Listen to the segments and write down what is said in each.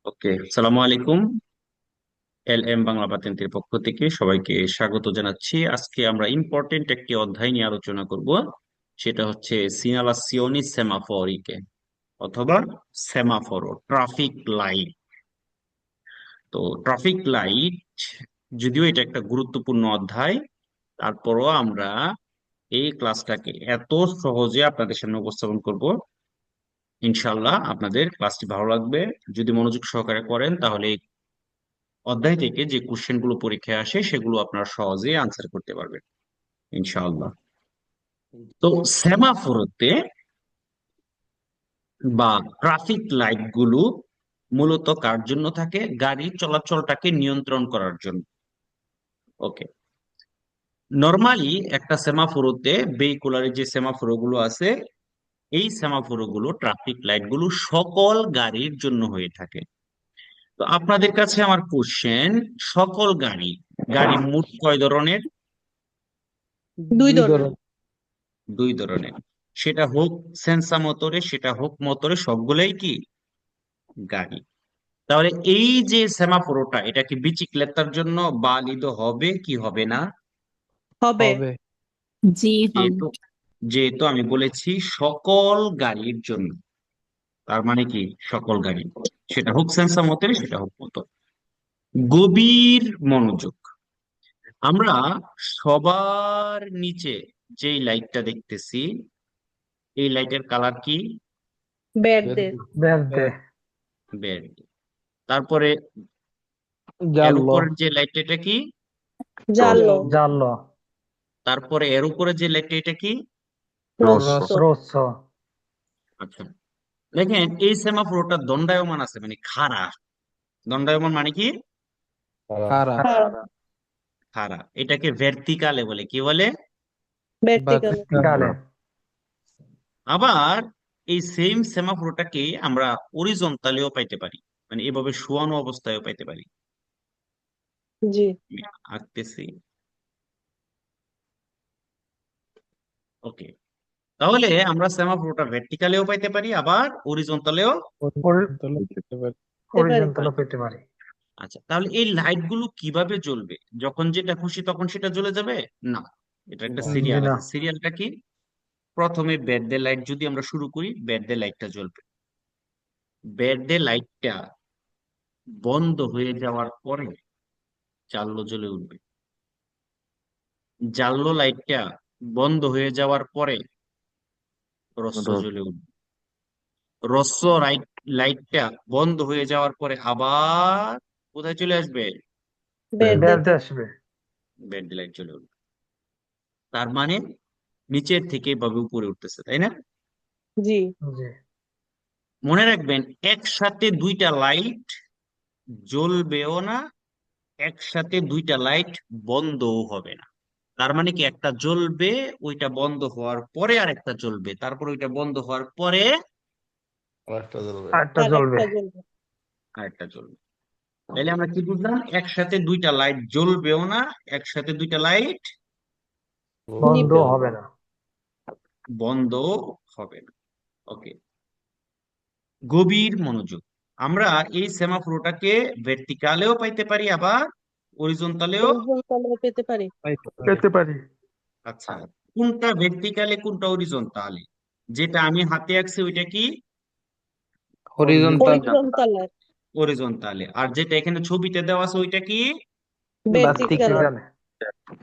ওকে, সালামু আলাইকুম। বাংলা পাতেন্টের পক্ষ থেকে সবাইকে স্বাগত জানাচ্ছি। আজকে আমরা ইম্পর্টেন্ট একটি অধ্যায় নিয়ে আলোচনা করব। সেটা হচ্ছে সিনালাসিওনি সেমাফোরিকে, অথবা সেমাফোরো, ট্রাফিক লাইট। তো ট্রাফিক লাইট, যদিও এটা একটা গুরুত্বপূর্ণ অধ্যায়, তারপরও আমরা এই ক্লাসটাকে এত সহজে আপনাদের সামনে উপস্থাপন করব। ইনশাল্লাহ আপনাদের ক্লাসটি ভালো লাগবে। যদি মনোযোগ সহকারে করেন তাহলে অধ্যায় থেকে যে কোশ্চেন গুলো পরীক্ষায় আসে সেগুলো আপনারা সহজেই আনসার করতে পারবেন ইনশাআল্লাহ। তো সেমাফোরতে বা ট্রাফিক লাইট গুলো মূলত কার জন্য থাকে? গাড়ির চলাচলটাকে নিয়ন্ত্রণ করার জন্য। ওকে, নর্মালি একটা সেমাফোরতে ভেহিকুলার যে সেমাফোর গুলো আছে, এই সেমাফোর গুলো, ট্রাফিক লাইট গুলো সকল গাড়ির জন্য হয়ে থাকে। তো আপনাদের কাছে আমার কোশ্চেন, সকল গাড়ি, গাড়ি মোট কয় ধরনের? দুই দুই ধরনের। ধরনের। দুই ধরনের। সেটা হোক সেন্সা মোটরে, সেটা হোক মোটরে, সবগুলাই কি গাড়ি। তাহলে এই যে সেমাফোরটা, এটা কি বিচিক্লেতার জন্য বালিদ হবে কি হবে না? হবে। হবে। জি হবে। যেহেতু যেহেতু আমি বলেছি সকল গাড়ির জন্য, তার মানে কি সকল গাড়ি, সেটা হোক সেন্সা মোটরে, সেটা হোক মোটর। গভীর মনোযোগ। আমরা সবার নিচে যেই লাইটটা দেখতেছি, এই লাইটের কালার কি? ব্যাট ভেলতে। বেড। তারপরে এর জানলো। উপরের যে লাইটটা, এটা কি? জানলো। জানলো। তারপরে এর উপরে যে লাইটটা, এটা কি? রস্ত। রস্য। আচ্ছা, দেখেন এই সেমাফোরটা দণ্ডায়মান আছে, মানে খাড়া। দণ্ডায়মান মানে কি? খারা। হ্যাঁ, খাড়া। এটাকে ভার্টিকালে বলে, কি বলে? ভার্টিক্যাল। গালে। আবার এই সেম সেমাফোরটাকে আমরা অরিজন্টালিও পাইতে পারি, মানে এভাবে শোয়ানো অবস্থায়ও পাইতে পারি। জি। আমি আঁকতেছি। ওকে, তাহলে আমরা সেমাফোরটা ভার্টিকালেও পাইতে পারি, আবার অরিজন্টালেও। পেতে পারি। হরিজন্টালও পেতে পারি। আচ্ছা, তাহলে এই লাইট গুলো কিভাবে জ্বলবে? যখন যেটা খুশি তখন সেটা জ্বলে যাবে? না, এটা একটা জি সিরিয়াল না। আছে। সিরিয়ালটা কি? প্রথমে ব্যাড লাইট যদি আমরা শুরু করি, ব্যাড লাইটটা জ্বলবে। ব্যাড লাইটটা বন্ধ হয়ে যাওয়ার পরে জানলো জ্বলে উঠবে। জানলো লাইটটা বন্ধ হয়ে যাওয়ার পরে রস্য জ্বলে উঠবে। রস্য লাইটটা বন্ধ হয়ে যাওয়ার পরে আবার কোথায় চলে আসবে? ব্যাট বেলতে দিতে। আসবে। ব্যাড লাইট জ্বলে উঠবে। তার মানে নিচের থেকে এভাবে উপরে উঠতেছে, তাই না? জি। জি। মনে রাখবেন, একসাথে দুইটা লাইট জ্বলবেও না, একসাথে দুইটা লাইট বন্ধও হবে না। তার মানে কি, একটা জ্বলবে, ওইটা বন্ধ হওয়ার পরে আরেকটা জ্বলবে, তারপর ওইটা বন্ধ হওয়ার পরে আরেকটা আর জ্বলবে। একটা জ্বলবে। আরেকটা জ্বলবে। তাহলে আমরা কি বুঝলাম? একসাথে দুইটা লাইট জ্বলবেও না, একসাথে দুইটা লাইট বন্ধ নিবেও। হবে না। বন্ধ হবে না। ওকে, গভীর মনোযোগ। আমরা এই সেমাফোরটাকে ভার্টিকালেও পাইতে পারি, আবার হরিজন্টালেও। হরিজন্টাল পেতে পারি। পেতে পারি। আচ্ছা, কোনটা ভার্টিকালে কোনটা হরিজন্টালে? যেটা আমি হাতে আঁকছি ওইটা কি? হরিজন্টাল। হরিজন্টাল। হরিজন্টালে। আর যেটা এখানে ছবিতে দেওয়া আছে ওইটা কি? ভার্টিক্যাল। ভার্টিক্যালে।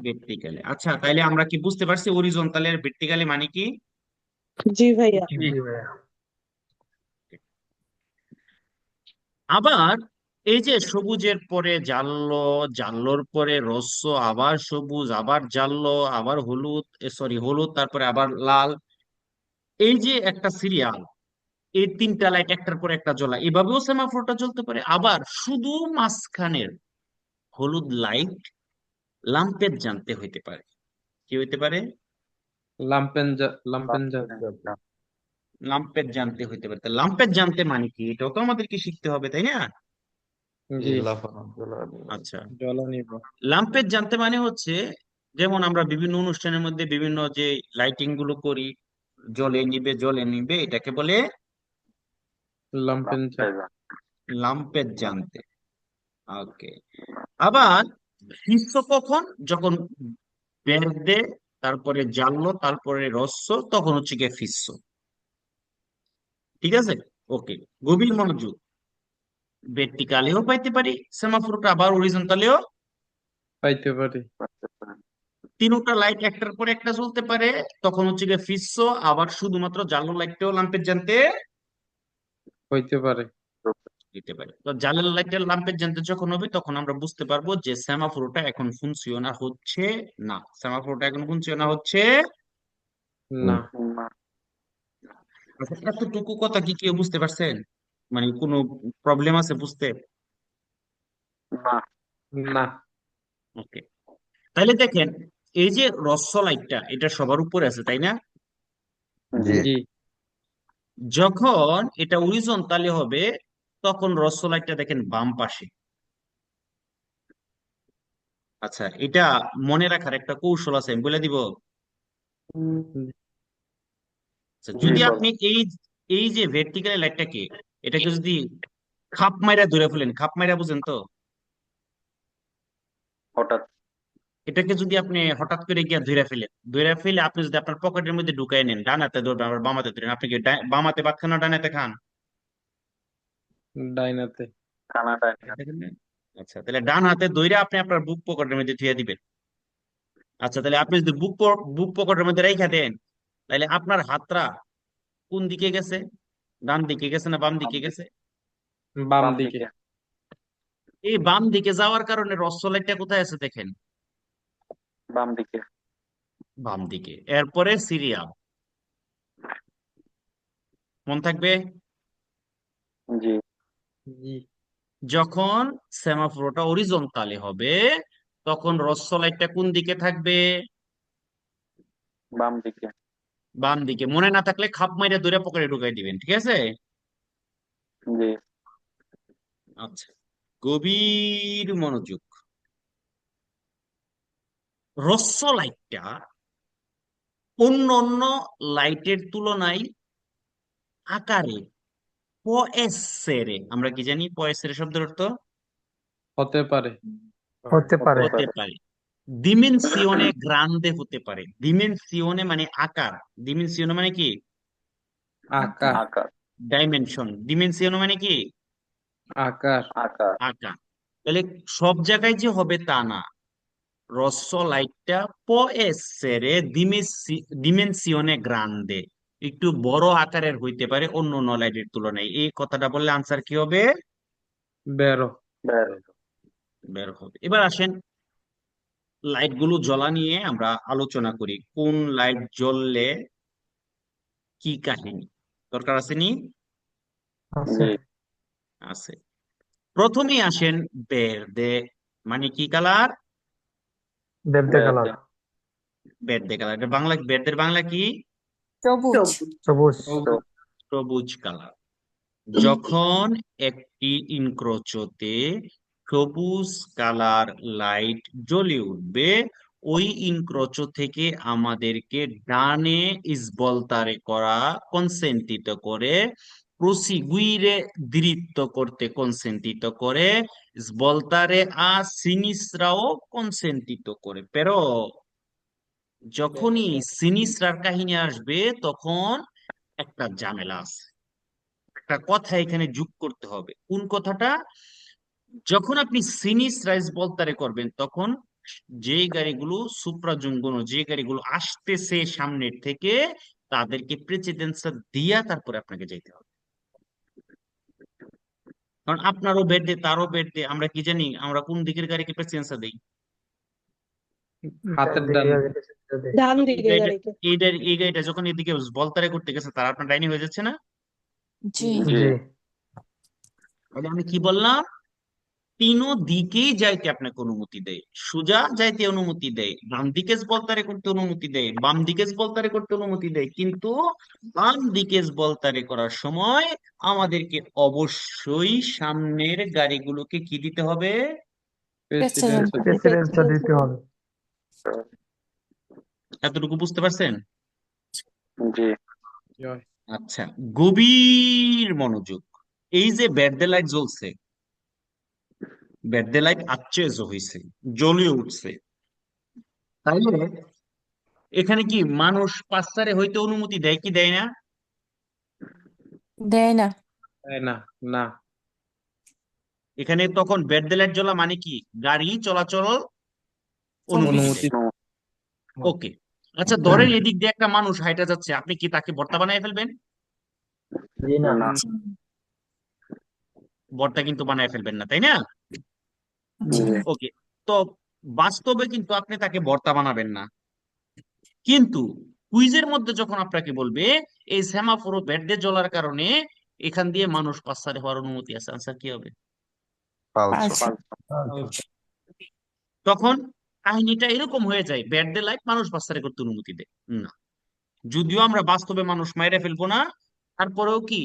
ভার্টিকালে। আচ্ছা, তাইলে আমরা কি বুঝতে পারছি হরিজন্টালে আর ভার্টিকালে মানে কি? জি ভাইয়া। জি ভাইয়া। আবার এই যে সবুজের পরে জানলো, জানলোর পরে রস্য, আবার সবুজ, আবার জানলো, আবার হলুদ, সরি হলুদ, তারপরে আবার লাল, এই যে একটা সিরিয়াল, এই তিনটা লাইট একটার পর একটা জ্বলা, এভাবেও সেমাফোরটা জ্বলতে পারে। আবার শুধু মাঝখানের হলুদ লাইট লাম্পের জানতে হইতে পারে। কি হইতে পারে? লাম্পেন। লাম্পের জানতে হইতে পারে। তা লাম্পের জানতে মানে কি, এটাও তো আমাদেরকে শিখতে হবে, তাই না? জি। আচ্ছা, জ্বালানি। লাম্পের জানতে মানে হচ্ছে, যেমন আমরা বিভিন্ন অনুষ্ঠানের মধ্যে বিভিন্ন যে লাইটিং গুলো করি, জ্বলে নিবে জ্বলে নিবে, এটাকে বলে লাম্পেন। লাম্পের জানতে। ওকে। আবার ফিস্য কখন? যখন বের্দে, তারপরে জাল্লো, তারপরে রস্য, তখন হচ্ছে গিয়ে ফিস্য। ঠিক আছে? ওকে। গভীর মনোযোগ। ভার্টিকালেও পাইতে পারি সেমাফোরটা, আবার হরিজন্টালেও। পাইতে পারি। তিনটা লাইট একটার পর একটা জ্বলতে পারে, তখন হচ্ছে গিয়ে ফিস্য। আবার শুধুমাত্র জালো লাইটটাও লাম্পের জানতে হইতে পারে। দিতে পারে। তো জালের লাইটের লাম্পের জানতে যখন হবে, তখন আমরা বুঝতে পারবো যে সেমাফোরটা এখন ফুনসিওনা হচ্ছে না। সেমাফোরটা এখন ফুনসিওনা হচ্ছে না। না। আচ্ছা, এতটুকু কথা কি কেউ বুঝতে পারছেন? মানে কোনো প্রবলেম আছে বুঝতে? না। না। ওকে। তাহলে দেখেন, এই যে রস্য লাইটটা, এটা সবার উপরে আছে, তাই না? জি। জি। যখন এটা হরিজন্টালি হবে, তখন রস্য লাইটটা দেখেন বাম পাশে। আচ্ছা, এটা মনে রাখার একটা কৌশল আছে, আমি বলে দিব। আচ্ছা, জি যদি বলেন। আপনি এই এই যে ভার্টিক্যাল লাইটটাকে, এটাকে যদি খাপ মাইরা ধরে ফেলেন, খাপ মাইরা বুঝেন তো? হঠাৎ। এটাকে যদি আপনি হঠাৎ করে গিয়া ধরে ফেলে আপনি যদি আপনার পকেটের মধ্যে ঢুকাই নেন, ডান হাতে ধরবেন আবার বাম হাতে ধরেন, আপনি কি বাম হাতে ভাত খান না ডান হাতে খান? ডাইনাতে। কানাডায়। দেখেন না? আচ্ছা, তাহলে ডান হাতে ধরে আপনি আপনার বুক পকেটের মধ্যে ধুয়ে দিবেন। আচ্ছা, তাহলে আপনি যদি বুক পকেটের মধ্যে রেখে দেন, তাহলে আপনার হাতটা কোন দিকে গেছে? ডান দিকে গেছে না বাম দিকে গেছে? বাম বাম দিকে। দিকে। এই বাম দিকে যাওয়ার কারণে রসলাইটটা কোথায় আছে দেখেন? বাম দিকে। বাম দিকে। এরপরে সিরিয়াল মন থাকবে। জি। জি। যখন সেমাফোরটা হরিজন্টালি হবে, তখন রসলাইটটা কোন দিকে থাকবে? বাম দিকে। বাম দিকে। মনে না থাকলে খাপ মাইরা ধরে পকেটে ঢুকাই দিবেন, ঠিক আছে? জি। আচ্ছা, গভীর মনোযোগ। রস্য লাইটটা অন্য অন্য লাইটের তুলনায় আকারে পয়েসেরে, আমরা কি জানি পয়েসেরে শব্দের অর্থ? হতে পারে। হতে পারে। হতে পারে। ডিমেনসিওনে গ্রান্ডে হতে পারে। ডিমেনসিওনে মানে আকার। ডিমেনসিওনে মানে কি? আকার। আকার। ডাইমেনশন। ডিমেনসিওনে মানে কি? আকার। আকার। আকার। তাহলে সব জায়গায় যে হবে তা না। রস্য লাইটটা পয়েসেরে ডিমেনসিওনে গ্রান্ডে, একটু বড় আকারের হইতে পারে অন্য অন্য লাইটের তুলনায়। এই কথাটা বললে আনসার কি হবে? বেরো। বের। বের হবে। এবার আসেন, লাইট গুলো জ্বলা নিয়ে আমরা আলোচনা করি। কোন লাইট জ্বললে কি কাহিনী, দরকার আছে নি? জি। আছে। প্রথমেই আসেন বেরদে, মানে কি কালার? বেরদে কালার। বেরদে কালার। এটা বাংলা, বেরদের বাংলা কি? সবুজ। সবুজ। সবুজ কালার। যখন একটি ইনক্রোচতে সবুজ কালার লাইট জ্বলে উঠবে, ওই ইনক্রোচো থেকে আমাদেরকে ডানে ইসবলতারে করা কনসেন্টিত করে, প্রসিগুইরে দৃপ্ত করতে কনসেন্টিত করে, svoltare a sinistraও কনসেন্টিত করে। pero যখনই সিনিস্ট্রার কাহিনী আসবে, তখন একটা ঝামেলা আছে, একটা কথা এখানে যোগ করতে হবে। কোন কথাটা? যখন আপনি সিনিস্ট্রাইজ বলতারে করবেন, তখন যে গাড়িগুলো সুপ্রাজুঙ্গন, যে গাড়িগুলো আসতেছে সামনের থেকে, তাদেরকে প্রেসিডেন্স দিয়া তারপরে আপনাকে যেতে হবে। কারণ আপনারও বেড দে, তারও বেড দে, আমরা কি জানি আমরা কোন দিকের গাড়িকে প্রেসিডেন্স দেই? হাতের ডান। ডান তো এই দিকে গাড়িটা, গাড়িকে। এই গাড়িটা যখন এদিকে বলতারে করতে গেছে, তার আপনার ডাইনি হয়ে যাচ্ছে না? জি। জি। তাহলে আমি কি বললাম? তিনো দিকেই যাইতে আপনাকে অনুমতি দেয়। সোজা যাইতে অনুমতি দেয়, ডান দিকে বলতারে করতে অনুমতি দেয়, বাম দিকে বলতারে করতে অনুমতি দেয়, কিন্তু বাম দিকে বলতারে করার সময় আমাদেরকে অবশ্যই সামনের গাড়িগুলোকে কি দিতে হবে? প্রেসিডেন্ট। প্রেসিডেন্স দিতে হবে। এতটুকু বুঝতে পারছেন? জি। আচ্ছা, গভীর মনোযোগ। এই যে ব্যাড লাইট জ্বলছে, ব্যাড লাইট acceso হয়েছে, জ্বলে উঠছে, তাইলে এখানে কি মানুষ পাঁচতারে হইতে অনুমতি দেয় কি দেয় না? দেয় না। তাই না, না। এখানে তখন ব্যাড লাইট জ্বলা মানে কি গাড়ি চলাচল অনুমতি অনুমতি দেয়। ওকে, আচ্ছা ধরেন এদিক দিয়ে একটা মানুষ হাইটা যাচ্ছে, আপনি কি তাকে ভর্তা বানায় ফেলবেন? জি না। জি। ভর্তা কিন্তু বানায় ফেলবেন না, তাই না? জি। ওকে, তো বাস্তবে কিন্তু আপনি তাকে ভর্তা বানাবেন না, কিন্তু কুইজের মধ্যে যখন আপনাকে বলবে এই সেমাফোরো ব্যাড জ্বলার কারণে এখান দিয়ে মানুষ পাসার হওয়ার অনুমতি আছে, আনসার কি হবে? পালস। তখন কাহিনীটা এরকম হয়ে যায়, ব্যাড লাইট মানুষ পাসারে করতে অনুমতি দেয় না। যদিও আমরা বাস্তবে মানুষ মাইরে ফেলবো না, তারপরেও কি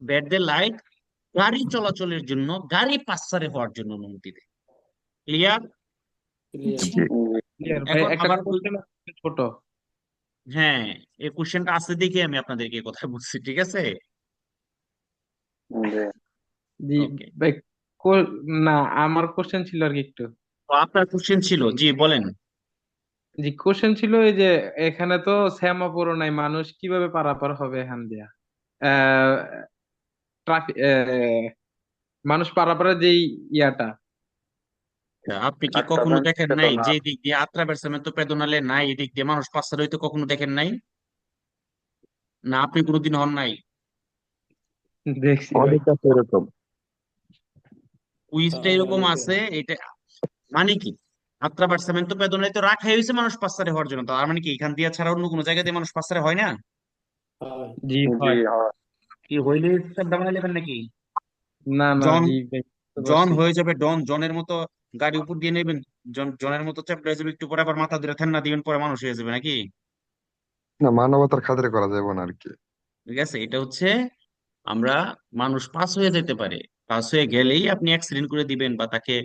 ব্যাড লাইট গাড়ি চলাচলের জন্য, গাড়ি পাসারে হওয়ার জন্য অনুমতি দেয়। ক্লিয়ার? জি। Clear ভাই, এখন একটা আবার কোশ্চেন ছোট। হ্যাঁ, এই কোশ্চেনটা আছে দেখে আমি আপনাদেরকে এই কথা বলছি, ঠিক আছে? জি ওকে, ভাই, না, আমার কোশ্চেন ছিল আর কি একটু। তো আপনার কোশ্চেন ছিল, জি বলেন। জি, কোশ্চেন ছিল এই যে এখানে তো সেমাফোরও নাই, মানুষ কিভাবে পারাপার হবে এখান দিয়া? আহ ট্রাফিক, মানুষ পারাপারের যেই ইয়াটা। আপনি কি কখনো দেখেন নাই যে দিক দিয়ে attraversamento pedonale নাই, এদিক দিয়ে মানুষ পাচার হইতে কখনো দেখেন নাই? না আপনি কোনোদিন হন নাই? দেখছি ভাই। কুইজটা এরকম আছে এটা, মানে কি attraversamento pedonale তো রাখাই হয়েছে মানুষ পাচারে হওয়ার জন্য, তার মানে কি এখান দিয়ে ছাড়া অন্য কোনো জায়গা দিয়ে মানুষ পাচারে হয় না? জি হয়। কি হইলে হিসাবটা বানাই নেবেন নাকি? না না, জন, জি ভাই, বুঝতে জন পারছি। হয়ে যাবে ডন, জনের মতো গাড়ি উপর দিয়ে নেবেন, জনের মতো চ্যাপ্টা হয়ে যাবে, একটু পরে আবার মাথা ধরে ঠান্ডা দিবেন, পরে মানুষ হয়ে যাবে নাকি? না, মানবতার খাতিরে করা যাবে না আর কি। ঠিক আছে, এটা হচ্ছে আমরা, মানুষ পাস হয়ে যেতে পারে, পাস হয়ে গেলেই আপনি অ্যাক্সিডেন্ট করে দিবেন বা তাকে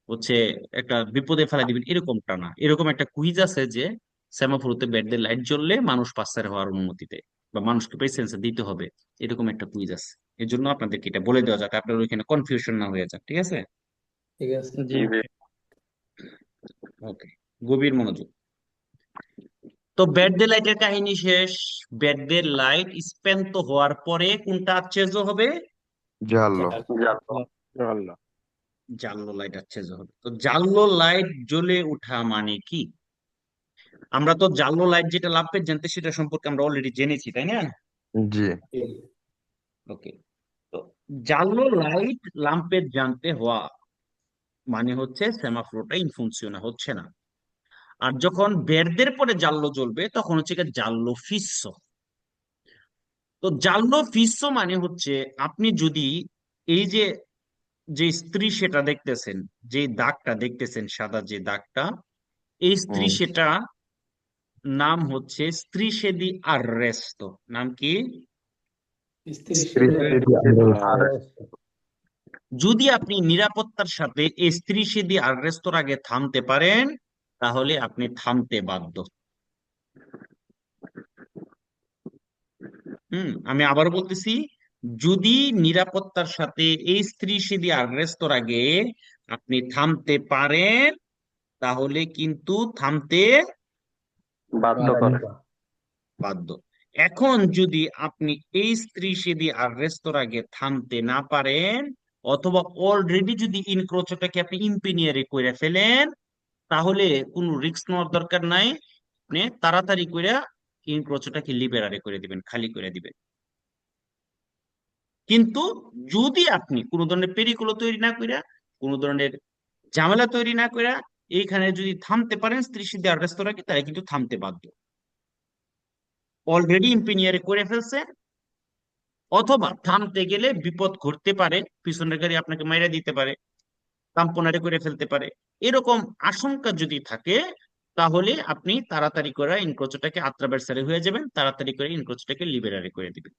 হচ্ছে একটা বিপদে ফেলা দিবেন, এরকমটা না। এরকম একটা কুইজ আছে যে সেমাফোরতে ব্যাড লাইট জ্বললে মানুষ পাসার হওয়ার অনুমতি দেয় বা মানুষকে প্রেসেন্স দিতে হবে, এরকম একটা কুইজ আছে। এর জন্য আপনাদেরকে এটা বলে দেওয়া যাতে আপনার ওইখানে কনফিউশন না হয়ে যায়, ঠিক আছে? জি ভাই। ওকে, গভীর মনোযোগ। তো ব্যাড ডে লাইটের কাহিনী শেষ। ব্যাড ডে লাইট স্পেন্ত হওয়ার পরে কোনটা চেঞ্জ হবে? জানলো। জাল্লো লাইট চেঞ্জ হবে। তো জাল্লো লাইট জ্বলে ওঠা মানে কি? আমরা তো জাল্লো লাইট যেটা লাম্পের জানতে, সেটা সম্পর্কে আমরা অলরেডি জেনেছি, তাই না? জি। ওকে, তো জাল্লো লাইট লাম্পের জানতে হওয়া মানে হচ্ছে সেমাফোরটা ইনফুনসিওনা হচ্ছে না। আর যখন বেরদের পরে জাল্লো জ্বলবে তখন হচ্ছে গিয়ে জাল্লো ফিসো। তো জাল্লো ফিসো মানে হচ্ছে আপনি যদি এই যে যে স্ত্রী সেটা দেখতেছেন, যে দাগটা দেখতেছেন, সাদা যে দাগটা, এই স্ত্রী হুম। সেটা নাম হচ্ছে স্ত্রী সেদি আররেস্তো। নাম কি? যদি আপনি নিরাপত্তার সাথে এই স্ত্রী সেদি আররেস্তোর আগে থামতে পারেন, তাহলে আপনি থামতে বাধ্য। আমি আবার বলতেছি, যদি নিরাপত্তার সাথে এই স্ত্রী সেদি আররেস্তোর আগে আপনি থামতে পারেন, তাহলে কিন্তু থামতে বাধ্য। এখন যদি আপনি এই স্ত্রী সেদি আররেস্তোর আগে থামতে না পারেন, অথবা অলরেডি যদি ইনক্রোচটাকে আপনি ইম্পিনিয়ারে করে ফেলেন, তাহলে কোনো রিস্ক নেওয়ার দরকার নাই, আপনি তাড়াতাড়ি করে ইনক্রোচটাকে লিবেরারে করে দিবেন, খালি করে দিবেন। কিন্তু যদি আপনি কোনো ধরনের পেরিকুলো তৈরি না কইরা, কোনো ধরনের ঝামেলা তৈরি না কইরা এইখানে যদি থামতে পারেন স্ত্রী সিদ্ধি আর রেস্তোরাঁকে, তারা কিন্তু থামতে বাধ্য। অলরেডি ইম্পিনিয়ারে করে ফেলছে, অথবা থামতে গেলে বিপদ ঘটতে পারে, পিছনের গাড়ি আপনাকে মাইরা দিতে পারে, তাম্পনারে করে ফেলতে পারে, এরকম আশঙ্কা যদি থাকে, তাহলে আপনি তাড়াতাড়ি করে ইনক্রোচটাকে আত্রাভার্সারে হয়ে যাবেন, তাড়াতাড়ি করে ইনক্রোচটাকে লিবেরারে করে দিবেন।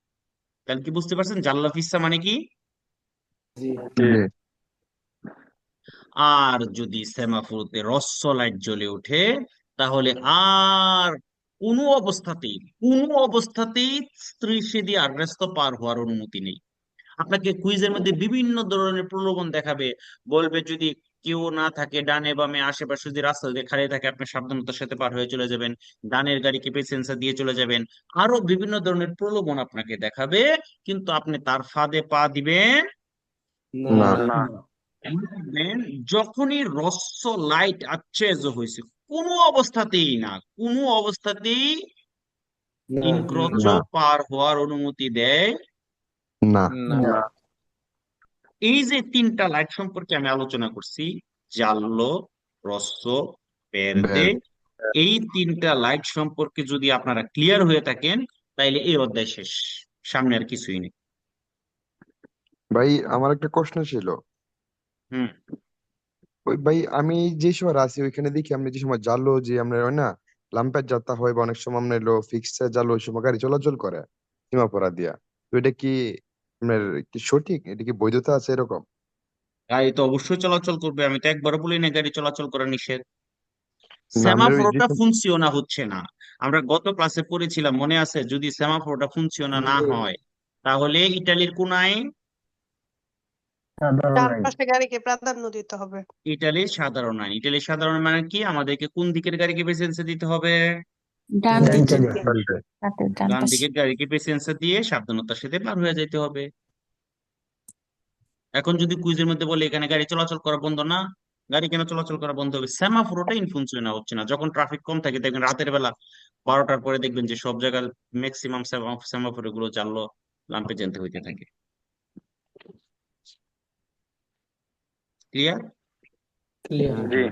তাহলে কি বুঝতে পারছেন জাল্লা ফিসা মানে কি? জি। আর যদি সেমাফোরতে রস্য লাইট জ্বলে ওঠে, তাহলে আর কোনো অবস্থাতেই স্ত্রী সেদি আররেস্ত পার হওয়ার অনুমতি নেই। আপনাকে কুইজের মধ্যে বিভিন্ন ধরনের প্রলোভন দেখাবে, বলবে যদি কেউ না থাকে ডানে বামে আশেপাশে যদি রাস্তা দিয়ে খালিয়ে থাকে আপনি সাবধানতার সাথে পার হয়ে চলে যাবেন, ডানের গাড়িকে সেন্সার দিয়ে চলে যাবেন, আরো বিভিন্ন ধরনের প্রলোভন আপনাকে দেখাবে, কিন্তু আপনি তার ফাঁদে পা দিবেন না না না মনে রাখবেন, যখনই রস্য লাইট আচ্ছেজ হয়েছে কোনো অবস্থাতেই না, কোনো অবস্থাতেই না ইনক্রোচ না পার হওয়ার অনুমতি দেয়। না না না এই যে তিনটা লাইট সম্পর্কে আমি আলোচনা করছি, জাল্লো, রস্য, বের্দে, ব্যাড এই তিনটা লাইট সম্পর্কে যদি আপনারা ক্লিয়ার হয়ে থাকেন তাইলে এই অধ্যায় শেষ, সামনে আর কিছুই নেই। ভাই আমার একটা প্রশ্ন ছিল। হুম। ওই ভাই আমি যে সময় আছি ওইখানে দেখি আমরা যে সময় জালো যে আমরা হয় না লাম্পের যাত্রা হয় বা অনেক সময় আমরা এলো ফিক্সড জালো ওই সময় গাড়ি চলাচল করে সীমাপরা দিয়া। তো এটা কি আপনার কি সঠিক, এটা কি বৈধতা আছে এরকম? গাড়ি তো অবশ্যই চলাচল করবে, আমি তো একবারও বলি না গাড়ি চলাচল করা নিষেধ। না আমরা ওই যে সেমাফোরটা ফুনসিওনা হচ্ছে না, আমরা গত ক্লাসে পড়েছিলাম মনে আছে, যদি সেমাফোরটা ফুনসিওনা না জি হয় তাহলে ইটালির কোন আইন? সাধারণ ডান আইন। পাশে গাড়িকে প্রাধান্য দিতে হবে। ইটালির সাধারণ আইন। ইটালির সাধারণ আইন মানে কি, আমাদেরকে কোন দিকের গাড়িকে প্রেসিডেন্সি দিতে হবে? ডান ডান দিকে সাইডে দিকে। হাতের ডান ডান পাশে। দিকের গাড়িকে প্রেসিডেন্সি দিয়ে সাবধানতার সাথে পার হয়ে যেতে হবে। এখন যদি কুইজের মধ্যে বলে এখানে গাড়ি চলাচল করা বন্ধ না, গাড়ি কেন চলাচল করা বন্ধ হবে? সেমাফোরটা ইনফুনসিওনা হচ্ছে না। যখন ট্রাফিক কম থাকে দেখবেন রাতের বেলা 12টার পরে দেখবেন যে সব জায়গায় ম্যাক্সিমাম সেমাফোর গুলো জানলো লাম্পে জ্বলতে হইতে থাকে। ক্লিয়ার? ক্লিয়ার জি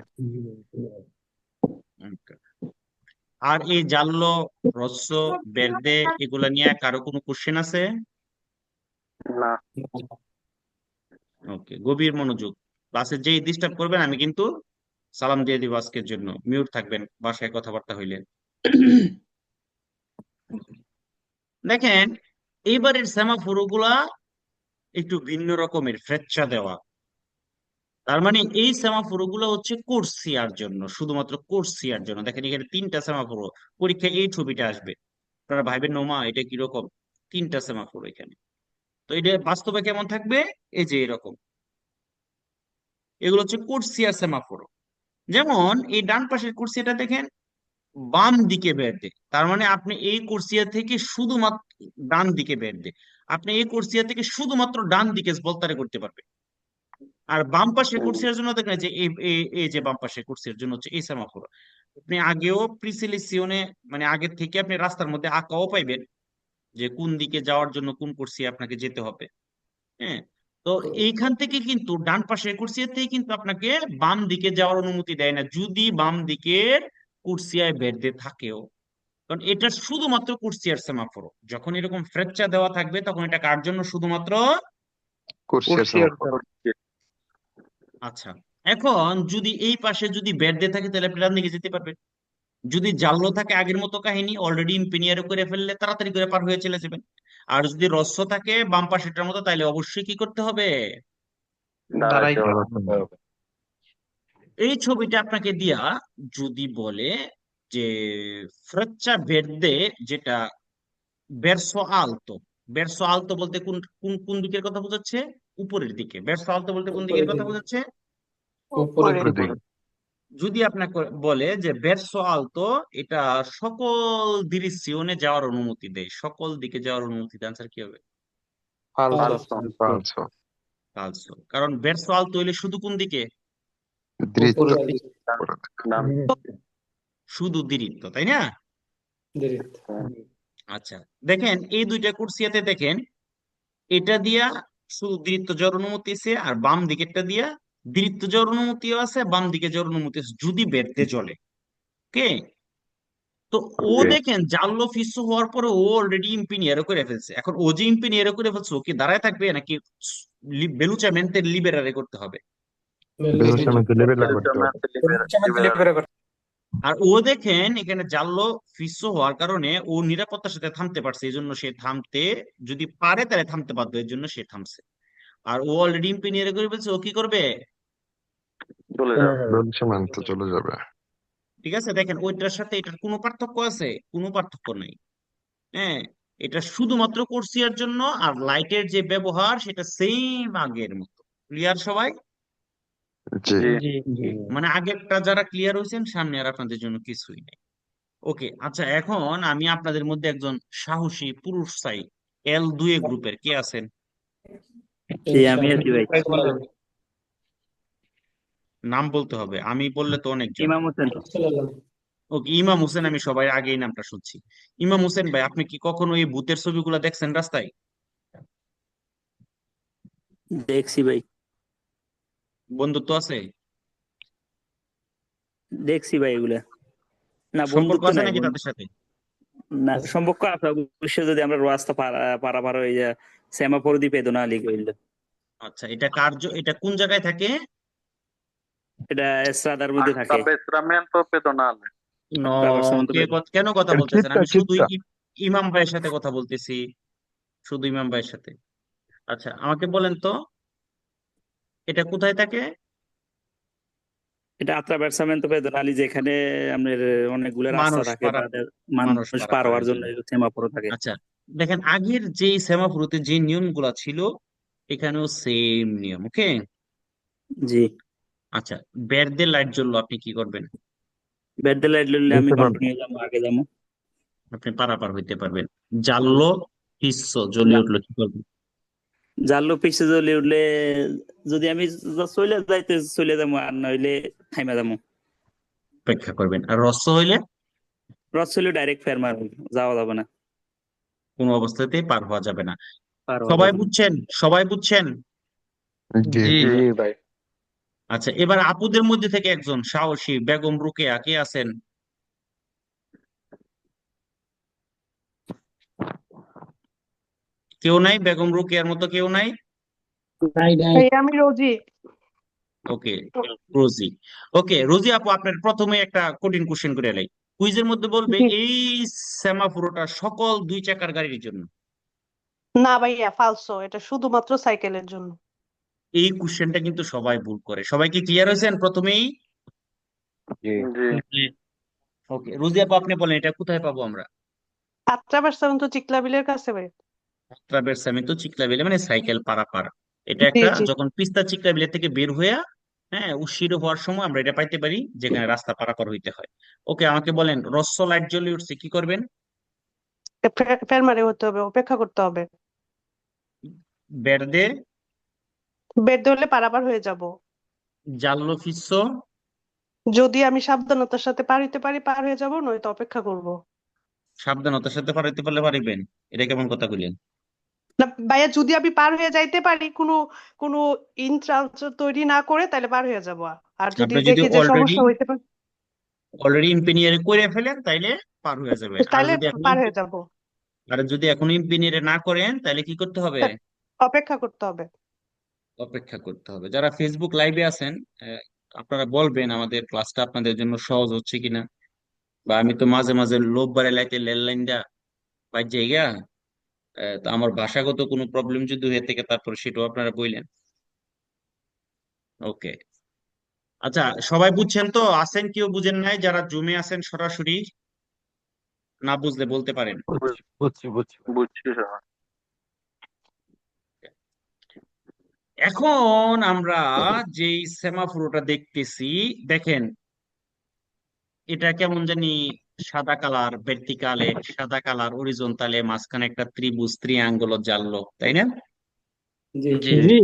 আর এই জানলো, রস্য, বের্দে এগুলা নিয়ে কারো কোনো কোশ্চেন আছে? না ওকে, গভীর মনোযোগ। ক্লাসে যেই ডিস্টার্ব করবেন আমি কিন্তু সালাম দিয়ে দিব আজকের জন্য, মিউট থাকবেন বাসায় কথাবার্তা হইলে। দেখেন, এইবারের সেমাফোর গুলা একটু ভিন্ন রকমের, ফ্রেচ্চা দেওয়া। তার মানে এই সেমাফোর গুলো হচ্ছে কোর্সিয়ার জন্য, শুধুমাত্র কোর্সিয়ার জন্য। দেখেন এখানে তিনটা সেমাফোর, পরীক্ষায় এই ছবিটা আসবে, আপনারা ভাইবেন নোমা এটা কিরকম, তিনটা সেমাফোর এখানে। তো এটা বাস্তবে কেমন থাকবে? এই যে এরকম, এগুলো হচ্ছে কোর্সিয়ার সেমাফোর। যেমন এই ডান পাশের কুর্সিটা দেখেন, বাম দিকে বের দে, তার মানে আপনি এই কুর্সিয়া থেকে শুধুমাত্র ডান দিকে বের দে, আপনি এই কুর্সিয়া থেকে শুধুমাত্র ডান দিকে বলতারে করতে পারবেন। আর বাম পাশে কুর্সির জন্য দেখেন যে এই যে বাম পাশে কুর্সির জন্য হচ্ছে এই সেমাফোর। আপনি আগেও প্রিসিলেসিওনে মানে আগে থেকে আপনি রাস্তার মধ্যে আঁকাও পাইবেন যে কোন দিকে যাওয়ার জন্য কোন কুর্সি আপনাকে যেতে হবে। হ্যাঁ, তো এইখান থেকে কিন্তু ডান পাশের কুর্সিয়ার থেকে কিন্তু আপনাকে বাম দিকে যাওয়ার অনুমতি দেয় না, যদি বাম দিকের কুর্সিয়ায় বেঁধে থাকেও। কারণ এটা শুধুমাত্র কুর্সিয়ার সেমাফোর, যখন এরকম ফ্রেকচার দেওয়া থাকবে তখন এটা কার জন্য? শুধুমাত্র। কুরসিয়ার কুর্সিয়ার সমাপন। আচ্ছা, এখন যদি এই পাশে যদি বেঁধে থাকে তাহলে আপনি ডান দিকে যেতে পারবেন। যদি জানলো থাকে আগের মতো কাহিনী, অলরেডি ইম্পিনিয়ার করে ফেললে তাড়াতাড়ি করে পার হয়ে চলে যাবেন। আর যদি রস্য থাকে বাম পাশেটার মতো তাহলে অবশ্যই কি করতে হবে? দাঁড়াই এই ছবিটা আপনাকে দিয়া যদি বলে যে ফ্রেচ্চা ভের্দে, যেটা বেরসো আলতো, বেরসো আলতো বলতে কোন কোন কোন দিকের কথা বোঝাচ্ছে? উপরের দিকে। বেরসো আলতো বলতে কোন দিকের উপরের কথা দিকে বোঝাচ্ছে? উপরের উপরের দিকে দিকে। যদি আপনাকে বলে যে বেরসো আলতো, এটা সকল ডিরেকশনে যাওয়ার অনুমতি দেয়, সকল দিকে যাওয়ার অনুমতি দেয়, আনসার কি হবে? ফালসো পালসো ফালসো। কারণ বেরসো আলতো হইলে শুধু কোন দিকে? দৃত্ত উপরের দিকে ডিরেক্ট। শুধু দিরিত্ব, তাই না? ডিরেক্ট আচ্ছা, দেখেন এই দুইটা কুরসিয়াতে দেখেন, এটা দিয়া শুধু দৃত্ব যাওয়ার অনুমতি আছে, আর বাম দিকেরটা দিয়া দৃত্ব যাওয়ার অনুমতিও আছে, বাম দিকে যাওয়ার অনুমতি আছে যদি বেরতে চলে। ওকে, তো ও জি দেখেন জানলো ফিসু হওয়ার পরে ও অলরেডি ইম্পিনিয়ারও করে ফেলছে। এখন ও যে ইম্পিনিয়ারও করে ফেলছে, ও কি দাঁড়ায় থাকবে নাকি বেলুচামেন্তে লিবেরারে করতে হবে? বেলুচামেন্তে লেবেলা করতে হবে। আর ও দেখেন এখানে জানলো ফিসু হওয়ার কারণে ও নিরাপত্তার সাথে থামতে পারছে, এই জন্য সে থামতে, যদি পারে তাহলে থামতে বাধ্য, এর জন্য সে থামছে। আর ও অলরেডি ইম্পিনিয়ারে করে ফেলছে, ও কি করবে? চলে যাবে। বেলুচামেন্তে চলে যাবে। ঠিক আছে, দেখেন ওইটার সাথে এটার কোনো পার্থক্য আছে? কোনো পার্থক্য নাই। হ্যাঁ, এটা শুধুমাত্র কোর্সিয়ার জন্য, আর লাইটের যে ব্যবহার সেটা সেম আগের মতো। ক্লিয়ার সবাই? জি জি জি জি মানে আগেরটা যারা ক্লিয়ার হয়েছেন, সামনে আর আপনাদের জন্য কিছুই নেই। ওকে, আচ্ছা, এখন আমি আপনাদের মধ্যে একজন সাহসী পুরুষ চাই। L2 গ্রুপের কে আছেন? জি আমি আছি ভাই। ইনশাআল্লাহ। নাম বলতে হবে, আমি বললে তো অনেকজন। ইমাম হোসেন। ইনশাআল্লাহ। ওকে, ইমাম হোসেন, আমি সবাই আগেই নামটা শুনছি। ইমাম হোসেন ভাই, আপনি কি কখনো এই ভূতের ছবিগুলো দেখছেন রাস্তায়? দেখছি ভাই, বন্ধুত্ব আছে? দেখছি ভাই এগুলা। না, সম্পর্ক বন্ধুত্ব আছে নাই নাকি বন্ধু। তাদের সাথে? না, আচ্ছা। সম্পর্ক আছে অবশ্যই, যদি আমরা রাস্তা পারাপার হয়ে যা শ্যামাপরদি পেদনা আলী কইল। আচ্ছা, এটা এটা কোন জায়গায় থাকে? এটা এসরাদার মধ্যে থাকে। Atravessamento pedonale. ন ট্রাভার্সামেন্ট পেদো। কেন কথা এটা বলতেছেন? কিপটা আমি শুধু কিপটা ইমাম ভাইয়ের সাথে কথা বলতেছি, শুধু ইমাম ভাইয়ের সাথে। আচ্ছা, আমাকে বলেন তো, এটা কোথায় থাকে? এটা আত্রাভার্সামেন্ট পেদোনা আলী, যেখানে আপনার অনেকগুলো রাস্তা মানুষ থাকে, পারা তাদের মানুষ মানুষ পার হওয়ার পারাপারের জন্য জন্য। সেমাফোর থাকে। আচ্ছা, দেখেন আগের যে সেমাফোরতে যে নিয়মগুলা ছিল, এখানেও সেম নিয়ম। ওকে, জি। আচ্ছা, বেরদের লাইট জ্বললো, আপনি কি করবেন? বেড লাইট লইলে আমি বুঝতে পারবেন কন্টিনিউ যাবো, আগে যাবো। আপনি পারাপার হইতে পারবেন। জানলো হিস্স জ্বলে উঠলো, কি করবেন? জানলো পিছে জ্বলে উঠলে, যদি আমি চলে যাইতে চলে যাবো, আর নইলে থাইমা যাবো। অপেক্ষা করবেন। আর রস্য হইলে রথ চলে ডাইরেক্ট ফের মারবো, যাওয়া যাবে না, কোনো অবস্থাতেই পার হওয়া যাবে না। পার হওয়া সবাই যাবে না। বুঝছেন? সবাই বুঝছেন? জি জি। জি ভাই। আচ্ছা, এবার আপুদের মধ্যে থেকে একজন সাহসী বেগম রুকেয়া কে আছেন? কেউ নাই? বেগম রুকেয়ার মতো কেউ নাই? নাই নাই। ভাই আমি রোজি। ওকে, রোজি। ওকে, রোজি আপু, আপনার প্রথমে একটা কঠিন কোশ্চেন করে এলাই। কুইজের মধ্যে বলবে জি। এই সেমাফোরটা সকল 2 চাকার গাড়ির জন্য। না ভাইয়া, ফালসো, এটা শুধুমাত্র সাইকেলের জন্য। এই কোশ্চেনটা কিন্তু সবাই ভুল করে। সবাই কি ক্লিয়ার হয়েছেন প্রথমেই? জি ওকে, রোজি আপু, আপনি বলেন এটা কোথায় পাবো আমরা? আত্রাভার্সামেন্ট তো চিকলাবিলের কাছে ভাই। ট্রাভেলস, আমি তো চিকলাবিলে মানে সাইকেল পারাপার। এটা জি একটা জি। যখন পিস্তা চিকলাবিলে থেকে বের হইয়া, হ্যাঁ, উশির হওয়ার সময় আমরা এটা পাইতে পারি, যেখানে রাস্তা পারাপার হইতে হয়। ওকে, আমাকে বলেন, রস্য লাইট জ্বলে উঠছে, কি করবেন? ফের মারে হতে হবে, অপেক্ষা করতে হবে। বেরদে বের ধরলে পারাপার হয়ে যাব। জাল্লো ফিসো যদি আমি সাবধানতার সাথে পার হইতে পারি, পার হয়ে যাব, নয়তো অপেক্ষা করব। সাবধানতার সাথে পারাইতে পারলে পারিবেন? এটা কেমন কথা কইলেন? না ভাইয়া, যদি আমি পার হয়ে যাইতে পারি, কোনো কোনো ইন্ট্রান্স তৈরি না করে, তাহলে পার হয়ে যাব। আর যদি আপনি যদি দেখি যে অলরেডি সমস্যা হইতে পারে, অলরেডি ইঞ্জিনিয়ার করে ফেলেন, তাইলে পার হয়ে যাবেন। আর তাহলে যদি এখন পার হয়ে যাব। ইঞ্জিনিয়ার না করেন, তাহলে কি করতে হবে? অপেক্ষা করতে হবে। অপেক্ষা করতে হবে। যারা ফেসবুক লাইভে আছেন, আহ, আপনারা বলবেন আমাদের ক্লাসটা আপনাদের জন্য সহজ হচ্ছে কিনা। বা আমি তো মাঝে মাঝে লোভ বাড়াই লাইতে লেল লাইন দা বাইর জায়গা, তো আমার ভাষাগত কোনো প্রবলেম যদি হয়ে থাকে, তারপর সেটাও আপনারা বললেন। ওকে, আচ্ছা, সবাই বুঝছেন তো? আছেন কেউ বুঝেন নাই? যারা জুমে আছেন সরাসরি, না বুঝলে বলতে পারেন। বুঝছি বুঝছি বুঝছি। বুঝছি সবাই। এখন আমরা যেই সেমাফোরটা দেখতেছি, দেখেন এটা কেমন জানি সাদা কালার, ভার্টিকালে সাদা কালার, হরিজন্টালে মাঝখানে একটা ত্রিভুজ ত্রিয়াঙ্গল জানলো, তাই না? জি জি। জি।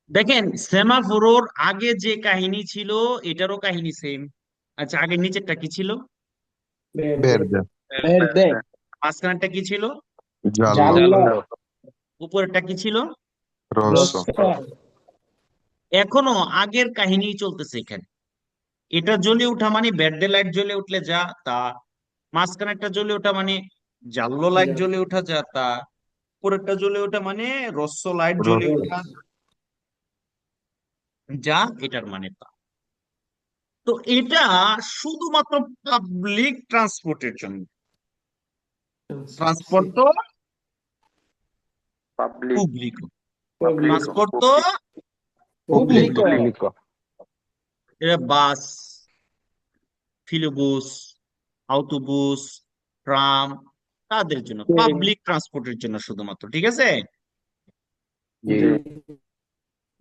দেখেন সেমাফোরোর আগে যে কাহিনী ছিল, এটারও কাহিনী সেম। আচ্ছা, আগে নিচেরটা কি ছিল? বের বের দে। দে বের দে। মাঝখানেরটা কি ছিল? জানলো জানলা। জানলো। উপরেরটা কি ছিল? রহস্য রস্তা। এখনো আগের কাহিনী চলতেছে এখানে। এটা জ্বলে ওঠা মানে ব্যাড লাইট জ্বলে উঠলে যা তা, মাঝখানেরটা জ্বলে ওঠা মানে জাল্লো লাইট জ্বলে ওঠা যা তা, উপরেরটা জ্বলে ওঠা মানে রস্য লাইট জ্বলে রহস্য ওঠা যা, এটার মানে তা। তো এটা শুধুমাত্র পাবলিক ট্রান্সপোর্টের জন্য। ট্রান্সপোর্ট তো Public, পুবলিক, Público. ট্রান্সপোর্ট তো Público. Público. এটা বাস, ফিলোবুস, autobus, ট্রাম, তাদের জন্য, জি পাবলিক ট্রান্সপোর্টের জন্য শুধুমাত্র, ঠিক আছে? জি জি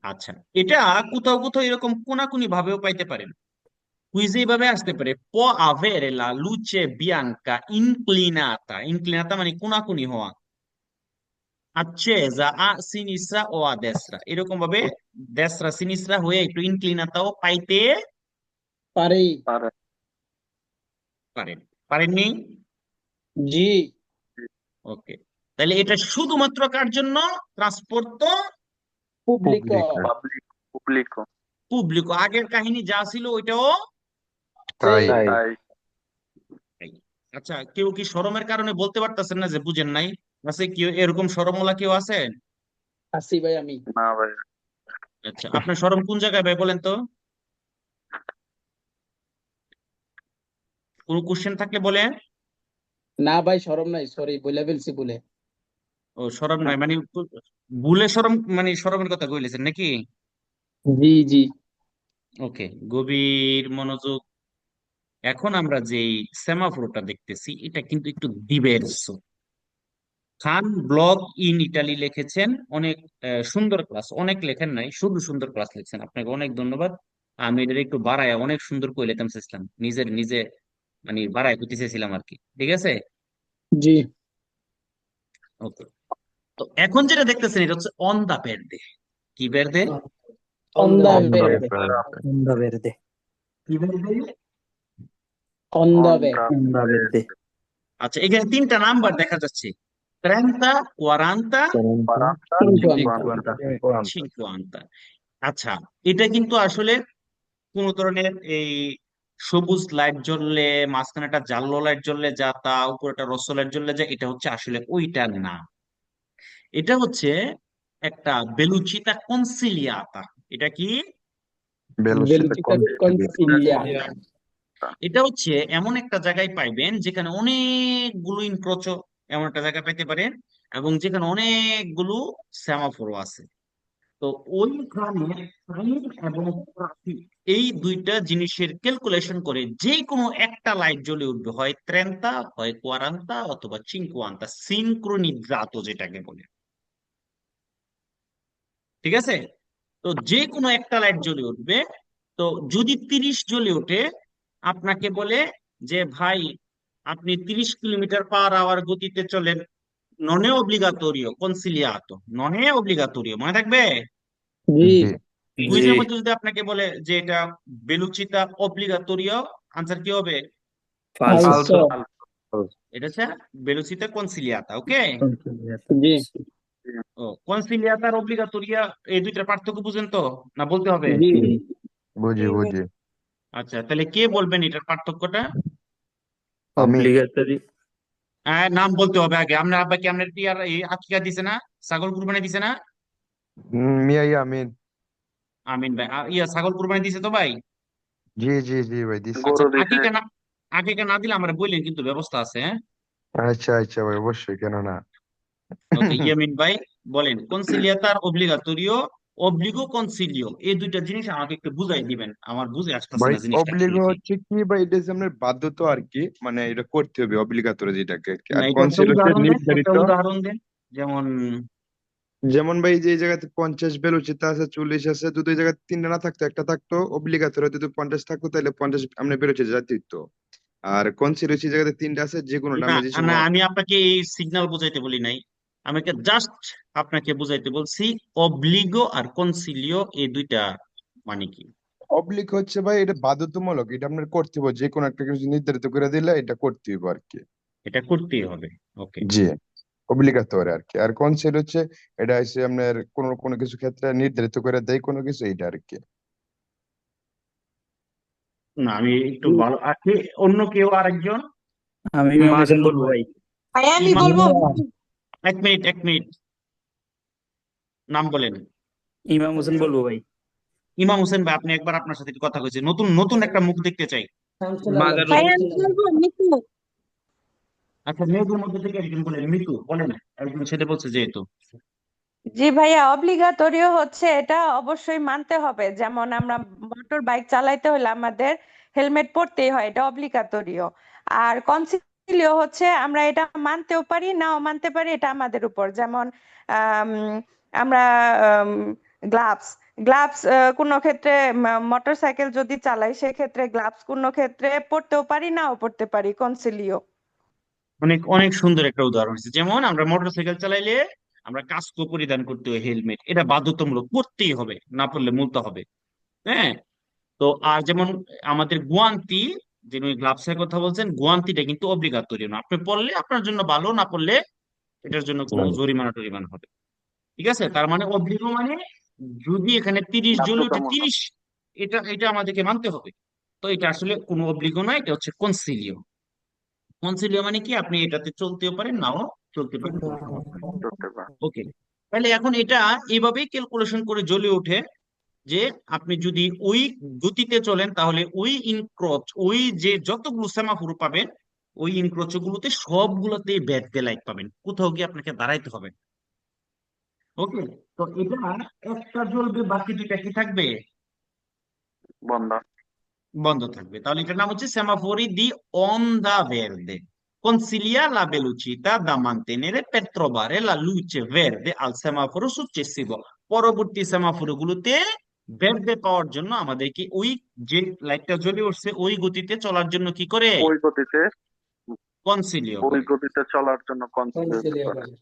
আচ্ছা, এটা কোথাও কোথাও এরকম কোনাকুনি ভাবেও পাইতে পারেন। কুইজে এইভাবে আসতে পারে, può avere la luce bianca inclinata, inclinata মানে কোনাকুনি হওয়া, accesa a sinistra o a destra, এরকম ভাবে destra sinistra হয়ে একটু ইনক্লিনাতাও পাইতে পারি পারে পারেন। পারেননি? জি ওকে, তাহলে এটা শুধুমাত্র কার জন্য? ট্রান্সপোর্ট তো pubblico Pubblico. পাবলিক পুবলিকো পুবলিক, আগের কাহিনী যা ছিল ওইটাও তাই তাই তাই তাই। আচ্ছা, কেউ কি শরমের কারণে বলতে পারতেছেন না যে বুঝেন নাই? আছে কেউ এরকম শরমওয়ালা কেউ আছে? আসি ভাই আমি না ভাই আচ্ছা, আপনার শরম কোন জায়গায় ভাই বলেন তো? কোনো কোশ্চেন থাকলে বলেন। না ভাই শরম নাই সরি বলে ফেলছি বলে ও শরম নাই মানে ভুলে শরম, মানে শরমের কথা কইলেছেন নাকি? জি জি ওকে, গভীর মনোযোগ। এখন আমরা যেই সেমাফোরটা দেখতেছি এটা কিন্তু একটু ডিভেরসো। খান ব্লগ ইন ইটালি লিখেছেন, অনেক সুন্দর ক্লাস, অনেক লেখেন নাই, শুধু সুন্দর ক্লাস লিখছেন, আপনাকে অনেক ধন্যবাদ। আমি এটা একটু বাড়ায় অনেক সুন্দর করে লিখতাম চেয়েছিলাম, নিজে মানে বাড়ায় করতে চেয়েছিলাম আর কি, ঠিক আছে? জি ওকে, তো এখন যেটা দেখতেছেন এটা হচ্ছে অন দা ভের্দে। কি ভের্দে? onda onda verde verde. onda verde, কি ভের্দে? onda on verde onda verde, আচ্ছা, এখানে তিনটা নাম্বার দেখা যাচ্ছে, 30, 40, 40, 50 50, 50। আচ্ছা, এটা কিন্তু আসলে কোন ধরনের এই সবুজ লাইট জ্বললে, মাঝখানে একটা জালো লাইট জ্বললে যা তা, উপরে একটা রসো লাইট জ্বললে যা, এটা হচ্ছে আসলে ওইটা না। এটা হচ্ছে একটা বেলুচিতা কনসিলিয়াতা। এটা কি? Velocità velocità consigliata. consigliata এটা হচ্ছে এমন একটা জায়গায় পাইবেন যেখানে অনেকগুলো ইনক্রোচো, এমন একটা জায়গায় পাইতে পারেন, এবং যেখানে অনেকগুলো সেমাফোরও আছে। তো ওইখানে টাইম এবং ট্রাফিক, এই দুইটা জিনিসের ক্যালকুলেশন করে যে কোনো একটা লাইট জ্বলে উঠবে, হয় 30, হয় 40 অথবা 50, সিনক্রোনিজাতো যেটাকে বলে, ঠিক আছে? তো যে কোনো একটা লাইট জ্বলে উঠবে। তো যদি 30 জ্বলে ওঠে, আপনাকে বলে যে ভাই আপনি 30 কিলোমিটার পার আওয়ার গতিতে চলেন, নন এ অব্লিগাটোরিও কনসিলিয়াতো, নন এ অব্লিগাটোরিও, মনে থাকবে? জি Sì. জি, কুইজের মধ্যে যদি আপনাকে বলে যে এটা বেলুচিতা অব্লিগাটোরিও, আনসার কি হবে? falso, falso এটা হচ্ছে বেলুচিতা কনসিলিয়াতা। ওকে, consigliato, জি sì, ও কনসিলিয়াতা আর অব্লিগাটোরিয়া, এই দুইটার পার্থক্য বুঝেন তো, না বলতে হবে? জি sì, Bugi, bugi. আচ্ছা, তাহলে কে বলবেন এটার পার্থক্যটা? আমি obbligatorio, নাম বলতে হবে আগে। আপনার আব্বা কি আপনার টিয়ার এই আকিকা দিছে না? ছাগল কুরবানি দিছে না? মিয়া আমিন। আমিন ভাই, ছাগল কুরবানি দিছে তো ভাই? জি জি জি ভাই দিছি। আচ্ছা, গরু দিছে আকিকা না দিলে আমরা বললেন, কিন্তু ব্যবস্থা আছে, হ্যাঁ? আচ্ছা আচ্ছা ভাই অবশ্যই কেন না। ওকে, ইয়ামিন ভাই বলেন, কনসিলিয়াতা আর অব্লিগাটোরিও, অব্লিগো কনসিলিও, এই দুইটা জিনিস আমাকে একটু বুঝাই দিবেন, আমার বুঝে আসতেছে ভাই না জিনিসটা অব্লিগো আসলে কি। হচ্ছে কি ভাই, এটা হচ্ছে আপনার বাধ্যতা আর কি, মানে এটা করতে হবে অব্লিগাতরে যেটাকে আর কি। না, আর এটা একটা কনসিল হচ্ছে উদাহরণ দেন, একটা নির্ধারিত। উদাহরণ দেন। যেমন যেমন ভাই যে জায়গাতে 50 বেরোচিতা আছে, 40 আছে, যদি ওই জায়গায় তিনটা না থাকতো একটা থাকতো অব্লিগাতরে, যদি 50 থাকতো তাহলে 50 আমরা বেরোচ্ছে জাতীয়ত্ব। আর কনসিল হচ্ছে জায়গাতে তিনটা আছে যে কোনোটা না আমরা যে না, সময় আমি আপনাকে এই সিগন্যাল বুঝাইতে বলি নাই, আমাকে জাস্ট আপনাকে বুঝাইতে বলছি অব্লিগো আর কনসিলিও এই দুইটা মানে কি। অবলিক হচ্ছে ভাই এটা বাধ্যতামূলক, এটা আপনার করতে হবে, যে কোনো একটা কিছু নির্ধারিত করে দিলে এটা করতে হবে আর কি। এটা করতেই হবে। ওকে, জি, অব্লিগাতরে আর কি। আর কনসেল হচ্ছে এটা হচ্ছে আপনার কোনো কোনো কিছু ক্ষেত্রে নির্ধারিত করে দেয় কোনো কিছু, এইটা আর কি। না আমি একটু ভালো আছি। অন্য কেউ আরেকজন? আমি ইমাম হোসেন মারুফ বলবো ভাই। ভাই, ভাইয়া আমি ইমাম, বলবো। এক মিনিট, নাম বলেন। ইমাম হোসেন বলবো ভাই, ইমাম হোসেন ভাই, আপনি একবার আপনার সাথে একটু কথা কইছি, নতুন নতুন একটা মুখ দেখতে চাই। মাদারুল ভাইয়া আমি বলবো মিতু। আচ্ছা, মেয়েদের মধ্যে থেকে একজন বলেন, মিতু বলেন, একজন ছেলে বলছে যেহেতু। জি ভাইয়া, অব্লিগাটোরিও হচ্ছে এটা অবশ্যই মানতে হবে, যেমন আমরা মোটর বাইক চালাইতে হলে আমাদের হেলমেট পরতেই হয়, এটা অব্লিগাটোরিও। আর কনসিলিও হচ্ছে আমরা এটা মানতেও পারি নাও মানতে পারি, এটা আমাদের উপর। যেমন আম, আমরা গ্লাভস গ্লাভস কোনো ক্ষেত্রে মোটরসাইকেল যদি চালাই সেক্ষেত্রে গ্লাভস কোনো ক্ষেত্রে পরতেও পারি নাও পরতে পারি, কনসিলিও। অনেক অনেক সুন্দর একটা উদাহরণ হচ্ছে, যেমন আমরা মোটরসাইকেল চালাইলে আমরা কাস্কো পরিধান করতে হয়, হেলমেট, এটা বাধ্যতামূলক করতেই হবে, না পড়লে মুলতে হবে। হ্যাঁ। তো আর যেমন আমাদের গুয়ান্তি, যে গ্লাভস এর কথা বলছেন, গুয়ান্তিটা কিন্তু অব্লিগাতরি না, আপনি পড়লে আপনার জন্য ভালো, না পড়লে এটার জন্য কোনো জরিমানা টরিমানা হবে। ঠিক আছে, তার মানে অব্লিগো মানে যদি এখানে 30 জ্বলে ওঠে, বাধ্যতামূলক। 30, এটা এটা আমাদেরকে মানতে হবে। তো এটা আসলে কোনো অব্লিগো নয়, এটা হচ্ছে কনসিলিও। কনসিলিও মানে কি, আপনি এটাতে চলতেও পারেন, নাও চলতে পারেন, কোনো সমস্যা নেই। করতে পারে। ওকে, তাহলে এখন এটা এইভাবেই ক্যালকুলেশন করে জ্বলে ওঠে যে আপনি যদি ওই গতিতে চলেন তাহলে ওই ইনক্রচ, ওই যে যতগুলো সেমাফোর পাবেন, ওই ইনক্রচ গুলোতে সবগুলোতেই ব্যাড ডে লাইট পাবেন, কোথাও গিয়ে আপনাকে দাঁড়াইতে হবে। ওকে, তো এটা একটা জ্বলবে, বাকি দুইটা কি থাকবে? বন্ধ। বন্ধ থাকবে। তাহলে এটার নাম হচ্ছে সেমাফোরি দি onda verde. Consiglia la velocità da mantenere per trovare la luce verde al semaforo successivo. পরবর্তী সেমাফোর গুলোতে ভের্দে পাওয়ার জন্য আমাদেরকে ওই যে লাইটটা জ্বলে উঠছে ওই গতিতে চলার জন্য কি করে? ওই গতিতে কনসিলিও ওই করে। গতিতে চলার জন্য কনসিলিউট কনসিলিও করে। করে।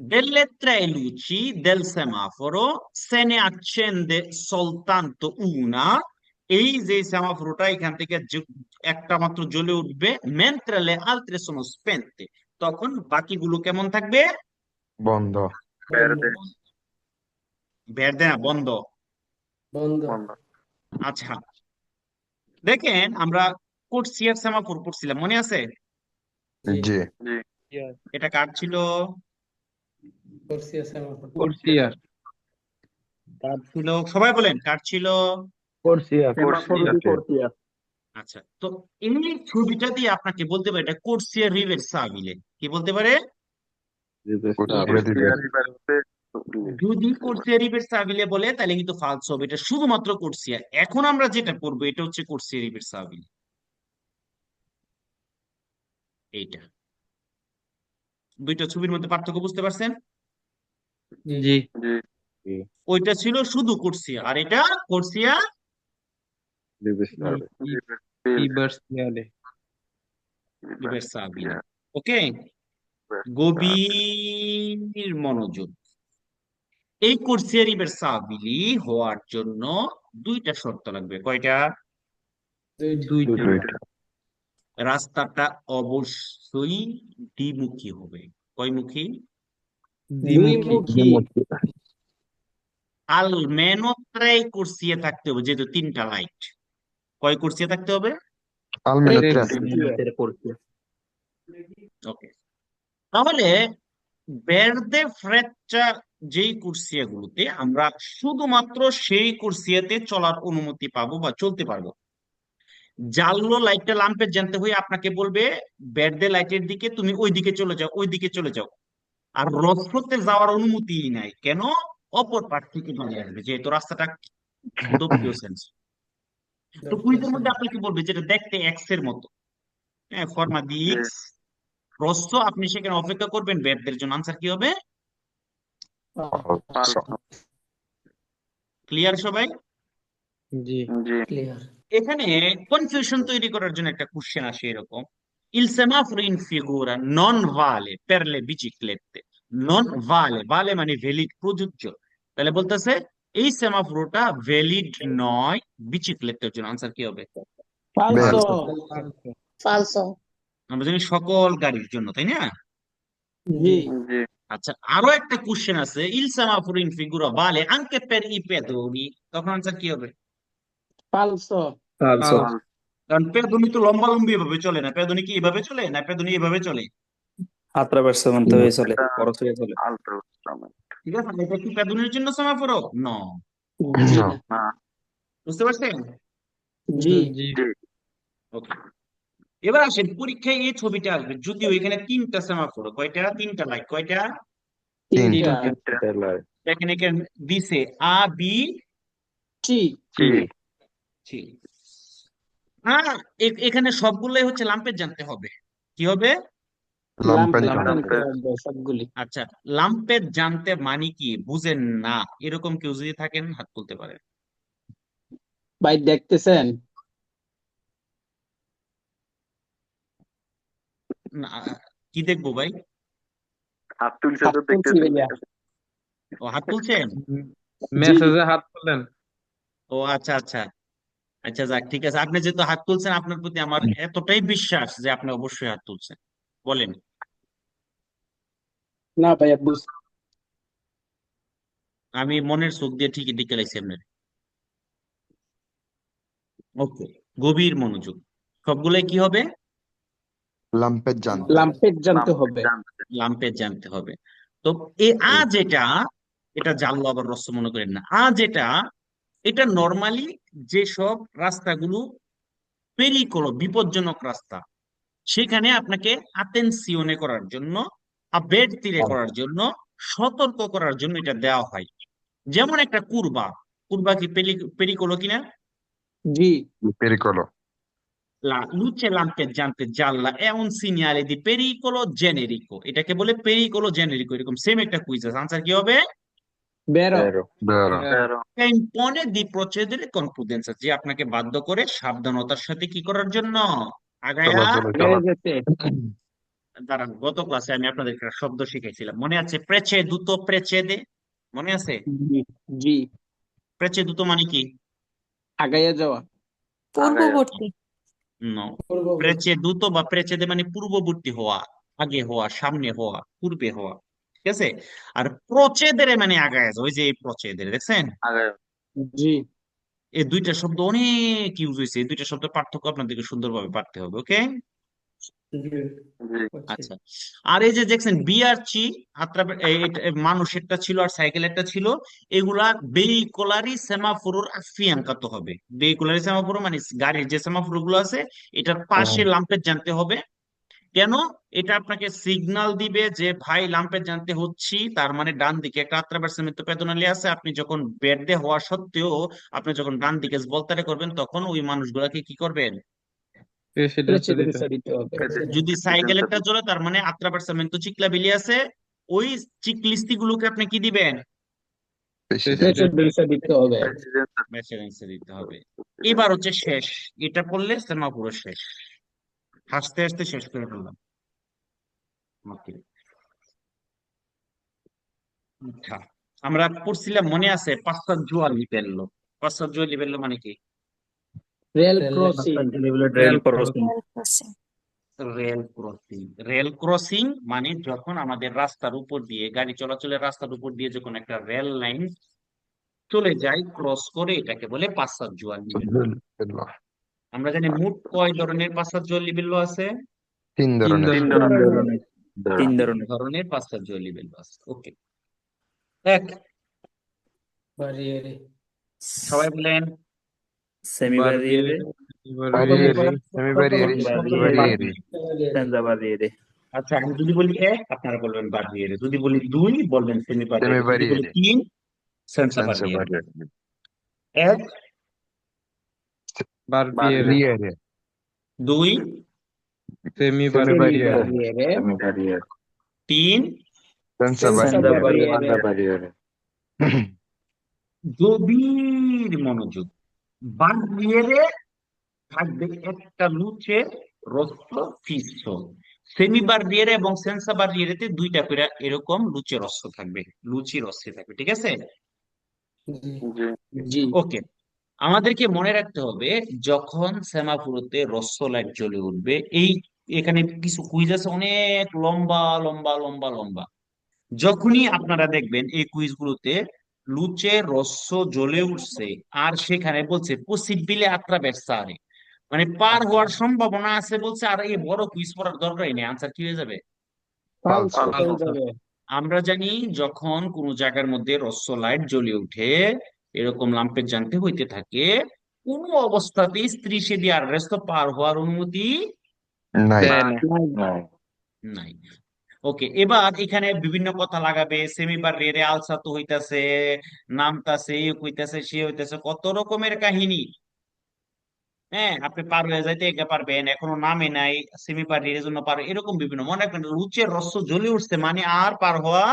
Delle tre luci del semaforo se ne accende soltanto una, এই যে সেমাফোরটা এখান থেকে একটা মাত্র জ্বলে উঠবে, mentre le altre sono spente, তখন বাকিগুলো কেমন থাকবে? বন্ধ। ভের্দে। ভের্দে না, বন্ধ। বন্ধ। বন্ধ। আচ্ছা, দেখেন আমরা কোর্সিয়ার সেমাফোর পড়ছিলাম, মনে আছে? জি। জি। জি। এটা কার ছিল? করছি সেমাফোর। কোর্সিয়ার। কার ছিল? সবাই বলেন, কার ছিল? কোর্সিয়া। আচ্ছা, তো এই ছবিটা দিয়ে আপনাকে বলতে পারে এটা কোর্সিয়া রিভার্সাবিলে। কি বলতে পারে? কোর্সিয়া দিবে। কোর্সিয়া রিভার্সে। যদি কোর্সিয়া রিভার্সাবিলে বলে তাহলে কিন্তু ফালস হবে, এটা শুধুমাত্র কোর্সিয়া। এখন আমরা যেটা করবো এটা হচ্ছে কোর্সিয়া রিভার্সাবিলে, এইটা। দুইটা ছবির মধ্যে পার্থক্য বুঝতে পারছেন? জি। জি। ওইটা ছিল শুধু কোর্সিয়া, আর এটা কোর্সিয়া রিভার্সিয়ালে। রিভার্সাবিলে। ওকে, গভীর মনোযোগ। এই কোর্সিয়া রিভার্সাবিলি হওয়ার জন্য দুইটা শর্ত লাগবে। কয়টা? দুইটা। রাস্তাটা অবশ্যই দ্বিমুখী হবে। কয়মুখী? দ্বিমুখী। আলমেনো ত্রাই কোর্সিয়া থাকতে হবে, যেহেতু তিনটা লাইট। কয় কোর্সিয়া থাকতে হবে? আলমেনো Tres. tres. ওকে, তাহলে বেরদে ফ্রেচ্চা যেই কুর্সিয়া গুলোতে আমরা শুধুমাত্র সেই কুর্সিয়াতে চলার অনুমতি পাবো বা চলতে পারবো। জানলো লাইটটা লাম্পের জানতে হয়ে আপনাকে বলবে বেরদে লাইটের দিকে, তুমি ওই দিকে চলে যাও, ওই দিকে চলে যাও। আর রসতে যাওয়ার অনুমতি নাই, কেন? অপর পাশ থেকে চলে আসবে, যেহেতু রাস্তাটা দক্ষিণ সেন্স। তো কুইজের মধ্যে আপনাকে বলবে যেটা দেখতে এক্স এর মতো, হ্যাঁ, ফর্মা দি এক্স, প্রস্থ, আপনি সেখানে অপেক্ষা করবেন বেরদের জন্য। আনসার কি হবে? ফালস। ক্লিয়ার সবাই? জি। জি। ক্লিয়ার। এখানে কনফিউশন তৈরি করার জন্য একটা কোশ্চেন আসে এরকম, il semaforo in figura non vale per le biciclette. non vale, vale মানে ভ্যালিড, প্রযোজ্য। তাহলে বলতেছে এই সেমাফোরটা ভ্যালিড নয় বিচিক্লেটের জন্য। আনসার কি হবে? ফালসো। ফালসো। আমরা জানি সকল গাড়ির জন্য, তাই না? জি। জি। আচ্ছা, আরো একটা কোশ্চেন আছে, il semaforo in figura vale anche per i pedoni, তখন আনসার কি হবে? ফালসো। ফালস। কারণ পেদনি তো লম্বা লম্বি এভাবে চলে না, পেদনি কি এভাবে চলে না, পেদনি এভাবে চলে। attraversamento হয়ে চলে, এটা খরচ হয়ে চলে। আলট্রাসোনিক। ঠিক আছে, এটা কি পেদনির জন্য সেমাফোরো? ন। জি। না। না। বুঝতে পারছেন? জি। জি। জি। ওকে, এবার আসেন পরীক্ষায় এই ছবিটা আসবে, যদিও এখানে তিনটা সেমাফোর, কয়টা? তিনটা লাইট, কয়টা? তিনটা। দেখেন এখানে দিছে আ বি টি। জি। সি। হ্যাঁ, এখানে সবগুলোই হচ্ছে লাম্পের জানতে হবে। কি হবে? লাম্পেন লাম্পেট জানতে জানতে হবে সবগুলি। আচ্ছা, লাম্পের জানতে মানে কি বুঝেন না এরকম কেউ যদি থাকেন হাত তুলতে পারেন। ভাই দেখতেছেন? না, কি দেখবো ভাই? হাত তুলছে হাত তো তুলছি দেখতেছি। ভাইয়া। ও, হাত তুলছেন? জি মেসেজে হাত তোলেন। ও আচ্ছা আচ্ছা। আচ্ছা যাক, ঠিক আছে, আপনি যেহেতু হাত তুলছেন আপনার প্রতি আমার এতটাই বিশ্বাস যে আপনি অবশ্যই হাত তুলছেন। বলেন। না ভাইয়া আমি মনের চোখ দিয়ে ঠিকই দিকে লাইছি আপনার। ওকে, গভীর মনোযোগ। সবগুলাই কি হবে? লাম্পের জানতে লাম্পেট জানতে লাম্পেট হবে। জানতে। লাম্পের জানতে হবে। তো যেটা, এটা জানলো আবার রস্য মনে করেন না। যেটা, এটা নর্মালি যেসব রাস্তাগুলো পেরিকোলো বিপজ্জনক রাস্তা, সেখানে আপনাকে আতেনসিওনে করার জন্য, আবের তীরে করার জন্য, সতর্ক করার জন্য এটা দেওয়া হয়। যেমন একটা কুরবা, কুরবা কি পেরিকোলো কিনা? জি পেরিকলো La luce lampeggiante gialla è un segnale di pericolo generico, এটাকে বলে pericolo generico। এরকম সেম একটা কুইজ আছে, আনসার কি হবে? বেরো। বেরো তেরো। Che impone di procedere con prudenza, যে আপনাকে বাধ্য করে সাবধানতার সাথে কি করার জন্য? আগায়া। চলাচল বেড়ে চলা যেতে। দাঁড়ান, গত ক্লাসে আমি আপনাদের একটা শব্দ শিখাইছিলাম, মনে আছে? preceduto precede, মনে আছে? জি জি preceduto মানে কি? আগাইয়া যাওয়া। আগায় পূর্ববর্তী। নো, পূর্ববর্তী। preceduto বা precede মানে পূর্ববর্তী হওয়া, আগে হওয়া, সামনে হওয়া, পূর্বে হওয়া। ঠিক আছে? আর প্রচেদেরে মানে আগায় যাওয়া, ওই যে প্রচেদেরে দেখছেন, আগায়। জি এই দুইটা শব্দ অনেক ইউজ হয়েছে। এই দুইটা শব্দের পার্থক্য আপনাদেরকে সুন্দরভাবে পারতে হবে। ওকে, জি। আচ্ছা। আর এই যে দেখছেন বিআরচি মানুষেরটা ছিল আর সাইকেলেরটা ছিল, এগুলা ভেহিকুলারি সেমাফোরোর আফিয়াঙ্কাত হবে। ভেহিকুলারি সেমাফোর মানে গাড়ির যে সেমাফোর গুলো আছে, এটার পাশে লাম্পের জানতে হবে। কেন? এটা আপনাকে সিগন্যাল দিবে যে ভাই লাম্পের জানতে হচ্ছি, তার মানে ডান দিকে একটা আত্রাভার্সেমেন্তো পেদোনালি আছে। আপনি যখন বেডে হওয়া সত্ত্বেও আপনি যখন ডান দিকে বলতারে করবেন, তখন ওই মানুষগুলাকে কি করবেন? প্রেসিডেন্সি দিতে। প্রেসিডেন্সি দিতে হবে। যদি সাইকেলেরটা চলে, তার মানে আত্রাভার্সেমেন্তো চিকলাবিলি আছে, ওই চিকলিস্তি গুলোকে আপনি কি দিবেন? প্রেসিডেন্ট প্রেসিডেন্সি দিতে হবে। প্রেসিডেন্ট। মেসেরেন্সে দিতে হবে। এবার হচ্ছে শেষ, এটা পড়লে সিনেমা পুরো শেষ। হাসতে হাসতে শেষ করে ফেললাম। Okay. আচ্ছা, আমরা পড়ছিলাম মনে আছে পাসাজ্জুয়া লিবেল্লো। পাসাজ্জুয়া লিবেল্লো মানে কি? Rail crossing. Rail crossing. Rail crossing. Rail crossing মানে যখন আমাদের রাস্তার উপর দিয়ে, গাড়ি চলাচলের রাস্তার উপর দিয়ে যখন একটা রেল লাইন চলে যায়, ক্রস করে, এটাকে বলে পাসাজ্জুয়া লিবেল্লো। আমরা জানি মোট কয় ধরনের পাসাজ্জুয়া লিবেল্লো আছে? তিন তিন ধরনের ধরনের। তিন ধরনের। ধরনের পাসাজ্জুয়া লিবেল্লো আছে। ওকে, এক, সবাই বলেন। সেমি বারিয়েরে, বারিয়েরে সেমি বারিয়েরে বারিয়েরে সেন্সা বারিয়েরে। আচ্ছা, আমি যদি বলি এক, আপনারা বলবেন বারবিয়েরে। যদি বলি দুই, বলবেন সেমি সেমি বারবিয়েরে। যদি বলি বারিয়েরে তিন, সেন্সা সেন্সা বারবিয়েরে। বারিয়েরে এক, বারবিয়েরে। বারিয়েরে দুই, সেমি সেমি বারবিয়েরে। বারিয়েরে তিন, সেন্সা সেন্সা বারিয়েরে বারিয়েরে। গভীর মনোযোগ। বারবিয়েরে থাকবে একটা লুচে রস্তো ফিসো। সেমি বারবিয়েরে এবং সেন্সা বারবিয়েরেতে দুইটা করে এরকম লুচে রস্য থাকবে, লুচি রস্যে থাকবে। ঠিক আছে? জি। জি ওকে, আমাদেরকে মনে রাখতে হবে যখন সেমাফোরতে রস্য লাইট জ্বলে উঠবে, এখানে কিছু কুইজ আছে অনেক লম্বা লম্বা লম্বা লম্বা। যখনই আপনারা দেখবেন এই কুইজগুলোতে লুচে রস্য জ্বলে উঠছে আর সেখানে বলছে পসিবিলে আত্রাভের্সারে, মানে পার হওয়ার সম্ভাবনা আছে বলছে, আর এই বড় কুইজ পড়ার দরকারই নেই, আনসার কি হয়ে যাবে? ফালসো হয়ে ফালসো। যাবে। আমরা জানি যখন কোন জায়গার মধ্যে রস্য লাইট জ্বলে উঠে, এরকম লাম্পের জানতে হইতে থাকে, কোন অবস্থাতেই স্ত্রী সেদি আর রেস্ত পার হওয়ার অনুমতি নাই দেয় না। নাই। নাই। ওকে, এবার এখানে বিভিন্ন কথা লাগাবে, সেমিবার রেরে আলসাতো হইতাছে, নামতাছে, এ হইতাছে, সে হইতাছে, কত রকমের কাহিনী। হ্যাঁ, আপনি পার হয়ে যাইতে একা পারবেন, এখনো নামে নাই, সেমি পার এর জন্য পার, এরকম বিভিন্ন, মনে রাখবেন উচ্চের হ্রস্ব জ্বলে উঠছে মানে আর পার হওয়া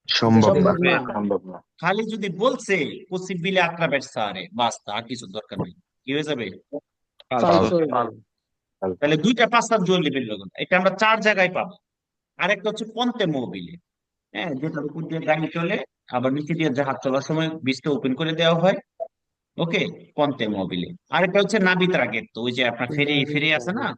সম্ভব না। সম্ভব যাবে না। না। সম্ভব না। খালি যদি বলছে পসিবিলি attraverso বাস্তা, আর কিছু দরকার নেই, কি হয়ে যাবে? ফালসো ফালতু। হয়ে যাবে। তাহলে দুইটা পাঁচটা জোর লেভেল লাগুন, এটা আমরা 4 জায়গায় পাবো। আরেকটা হচ্ছে পন্তে মোবিলে, হ্যাঁ, যেটার উপর দিয়ে গাড়ি চলে, আবার নিচে দিয়ে জাহাজ চলার সময় বীজটা ওপেন করে দেওয়া হয়। ওকে, পন্তে মোবিলে। আরেকটা হচ্ছে নাবিত্রাগেত্তো, ওই যে আপনার ফেরি ফেরি আছে না, হুম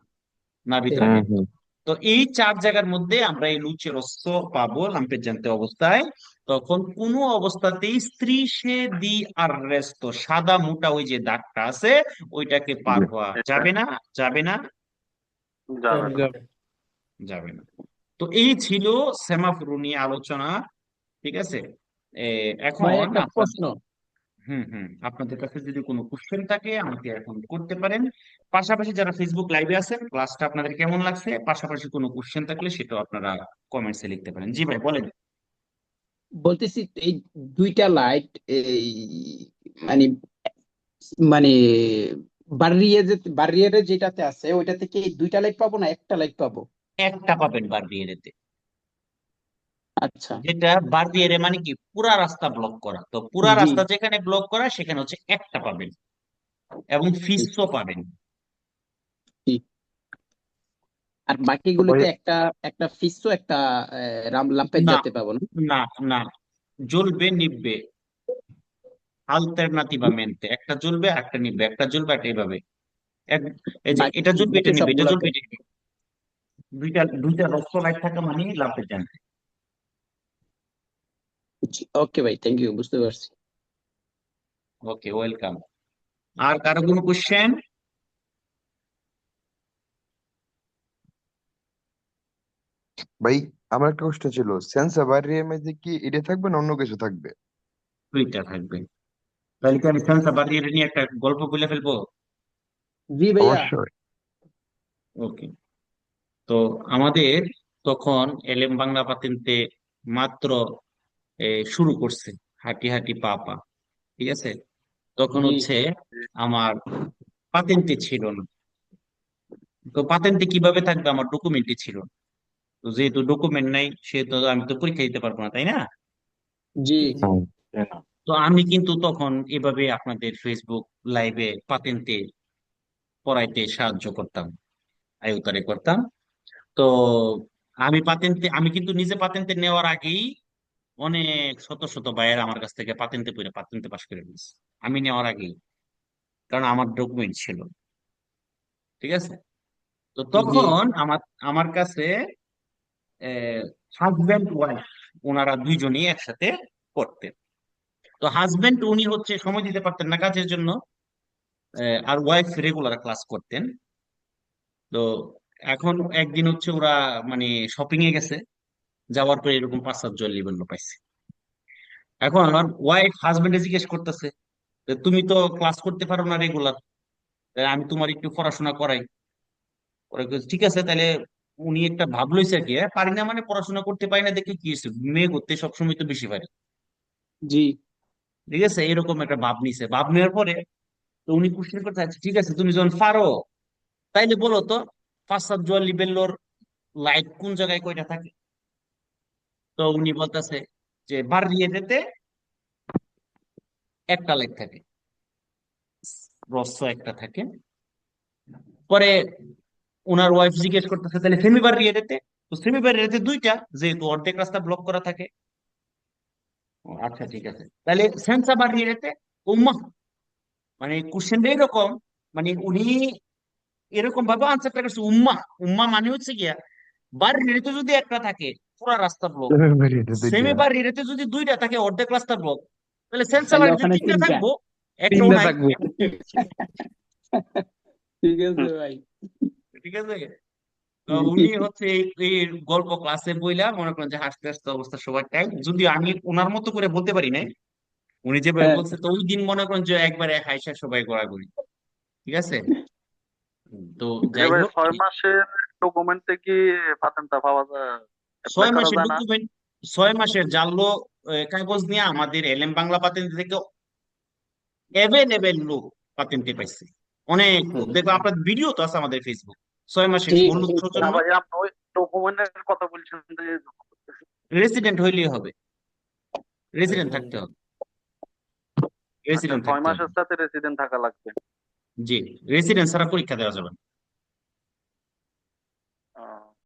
নাবিত্রাগেত্তো। হুম। তো এই 4 জায়গার মধ্যে আমরা এই লুচে রস্য পাবো লাম্পেজান্তে অবস্থায়। তখন কোনো অবস্থাতেই স্ত্রী সে দি আররেস্তো, সাদা মোটা ওই যে দাগটা আছে, ওইটাকে পার জি। হওয়া এটা যাবে না, যাবে না, যাবে না। যাবে। যাবে না। তো এই ছিল সেমাফোর নিয়ে আলোচনা, ঠিক আছে। এখন ভাই একটা আপনাদের, প্রশ্ন, আপনাদের কাছে যদি কোনো কোশ্চেন থাকে আমাকে এখন করতে পারেন। পাশাপাশি যারা ফেসবুক লাইভে আছেন, ক্লাসটা আপনাদের কেমন লাগছে, পাশাপাশি কোনো কোশ্চেন থাকলে সেটাও আপনারা কমেন্টসে লিখতে পারেন। জি ভাই বলেন। বলতেছি এই দুইটা লাইট এই মানে মানে বারিয়ারে যেটাতে আছে ওইটা থেকে এই দুইটা লাইট পাবো না একটা লাইট পাবো? একটা পাবেন বারবিয়েরেতে, আচ্ছা। যেটা বারবিয়েরে মানে কি পুরা রাস্তা ব্লক করা, তো পুরা জি রাস্তা যেখানে ব্লক করা সেখানে হচ্ছে একটা পাবেন, এবং ঠিক ফিসও পাবেন। ঠিক। আর ভাই বাকিগুলোতে একটা একটা ফিসও একটা লাম্পের না, যাতে পাবো না? না, না, জ্বলবে নিববে আলটারনাটিভামেন্টে, একটা জ্বলবে একটা নিববে, একটা জ্বলবে একটা, এইভাবে এক, এই যে বাকি এটা জ্বলবে বাকি এটা নিবে, এটা জ্বলবে সবগুলাতে? এটা নিবে। দুইটা দুইটা রক্ত লাইট থাকা মানে লাভের জানবে। ওকে ভাই, থ্যাংক ইউ, বুঝতে পারছি। ওকে, ওয়েলকাম। আর কারো কোনো কোশ্চেন? ভাই আমার একটা কোশ্চেন ছিল, সেন্সর বাইরের মধ্যে কি এটা থাকবে না অন্য কিছু থাকবে? দুইটা থাকবে। তাহলে কি আমি সেন্সর বাড়িয়ে নিয়ে একটা গল্প বলে ফেলবো? জি ভাইয়া। অবশ্যই। ওকে। তো আমাদের তখন এলএম বাংলা পাতেন্তে মাত্র শুরু করছে, হাঁটি হাঁটি পা পা, ঠিক আছে। তখন জি হচ্ছে আমার পাতেন্টে ছিল না। তো পাতেন্টে কিভাবে থাকবে, আমার ডকুমেন্টই ছিল না। তো যেহেতু ডকুমেন্ট নাই সেহেতু আমি তো পরীক্ষা দিতে পারবো না, তাই না? জি হুম। তো আমি কিন্তু তখন এভাবে আপনাদের ফেসবুক লাইভে পাতেন্টে পড়াইতে সাহায্য করতাম, আয়ুতারে করতাম। তো আমি কিন্তু নিজে পাতেন্টে নেওয়ার আগেই অনেক শত শত ভাইয়ের আমার কাছ থেকে পাতেন্টে পড়ে পাতেন্টে পাশ করে ফেলছে, আমি নেওয়ার আগেই, কারণ আমার ডকুমেন্ট ছিল, ঠিক আছে। তো জি তখন আমার আমার কাছে হাজব্যান্ড ওয়াইফ, ওনারা দুইজনই একসাথে পড়তেন। তো হাজব্যান্ড উনি হচ্ছে সময় দিতে পারতেন না কাজের জন্য, আর ওয়াইফ রেগুলার ক্লাস করতেন। তো এখন একদিন হচ্ছে ওরা মানে শপিং এ গেছে, যাওয়ার পরে এরকম 5-7 জন নিবন্ধ পাইছে। এখন আমার ওয়াইফ হাজবেন্ডে জিজ্ঞেস করতেছে যে, তুমি তো ক্লাস করতে পারো না রেগুলার, আমি তোমার একটু পড়াশোনা করাই। ওরা কইছে, ঠিক আছে তাহলে। উনি একটা ভাব লইছে আর কি, পারি না মানে পড়াশোনা করতে পারি না দেখে কি হয়েছে, মেয়ে করতে সবসময় তো বেশি পারি, জি ঠিক আছে, এরকম একটা ভাব নিছে। ভাব নেওয়ার পরে তো উনি কোশ্চেন করতে, আচ্ছা ঠিক আছে তুমি যখন পারো তাইলে বলো তো 5-7 জন লিবেল্লোর লাইট কোন জায়গায় কয়টা থাকে। তো উনি বলতেছে যে বাররিয়েতে একটা লাইট থাকে, রস্য একটা থাকে। পরে ওনার ওয়াইফ জিজ্ঞেস করতেছে তাহলে সেমি বাররিয়েতে, তো সেমি বাররিয়েতে দুইটা, যেহেতু অর্ধেক রাস্তা ব্লক করা থাকে। ও, আচ্ছা ঠিক আছে, তাহলে সেন্সা বাররিয়েতে উম্মা, মানে কোশ্চেনটা এরকম, মানে উনি এরকম ভাবে আনসারটা করছে উম্মা। উম্মা মানে হচ্ছে গিয়া বাররিয়েতে যদি একটা থাকে পুরো রাস্তা ব্লক, এটা দুইটা। সেমি বাররিয়েতে যদি দুইটা থাকে অর্ধেক রাস্তা ব্লক, তাহলে সেন্সা তাহলে বাররিয়েতে ওখানে তিনটা তিনটা। থাকবো, একটাও তিনটা নাই। থাকবে। ঠিক আছে ভাই। ঠিক আছে। তো উনি হচ্ছে এই গল্প ক্লাসে বইলা মনে করেন যে হাসতে হাসতে অবস্থা সবার টাইম, যদিও আমি ওনার মতো করে বলতে পারি নাই, উনি যেভাবে হ্যাঁ বলছে, তো ওই দিন মনে করেন যে একবারে হাইসা সবাই গড়াগড়ি, ঠিক আছে। তো যে যাই ভাই হোক, 6 মাসের ডকুমেন্টে কি পাতেনটা পাওয়া যায়, অ্যাপ্লাই 6 করা মাসের যায় না? ডকুমেন্ট, 6 মাসের জাল্লো কাগজ নিয়ে আমাদের এলএম বাংলা পাতেন্ট থেকে অ্যাভেলেবেল লোক পাতেন্টে পাইছে। অনেক proof। দেখো আপনার ভিডিও তো আছে আমাদের ফেসবুক, 6 মাসের ঠিক বন্ধুত্বের না জন্য ভাই, আপনি ওই ডকুমেন্টের কথা বলছেন যে রেসিডেন্ট হইলেই হবে, রেসিডেন্ট থাকতে হবে, আচ্ছা, রেসিডেন্ট ছয় থাকতে হবে। মাসের সাথে রেসিডেন্ট থাকা লাগবে। জি, রেসিডেন্ট ছাড়া পরীক্ষা দেওয়া যাবে না। আহ,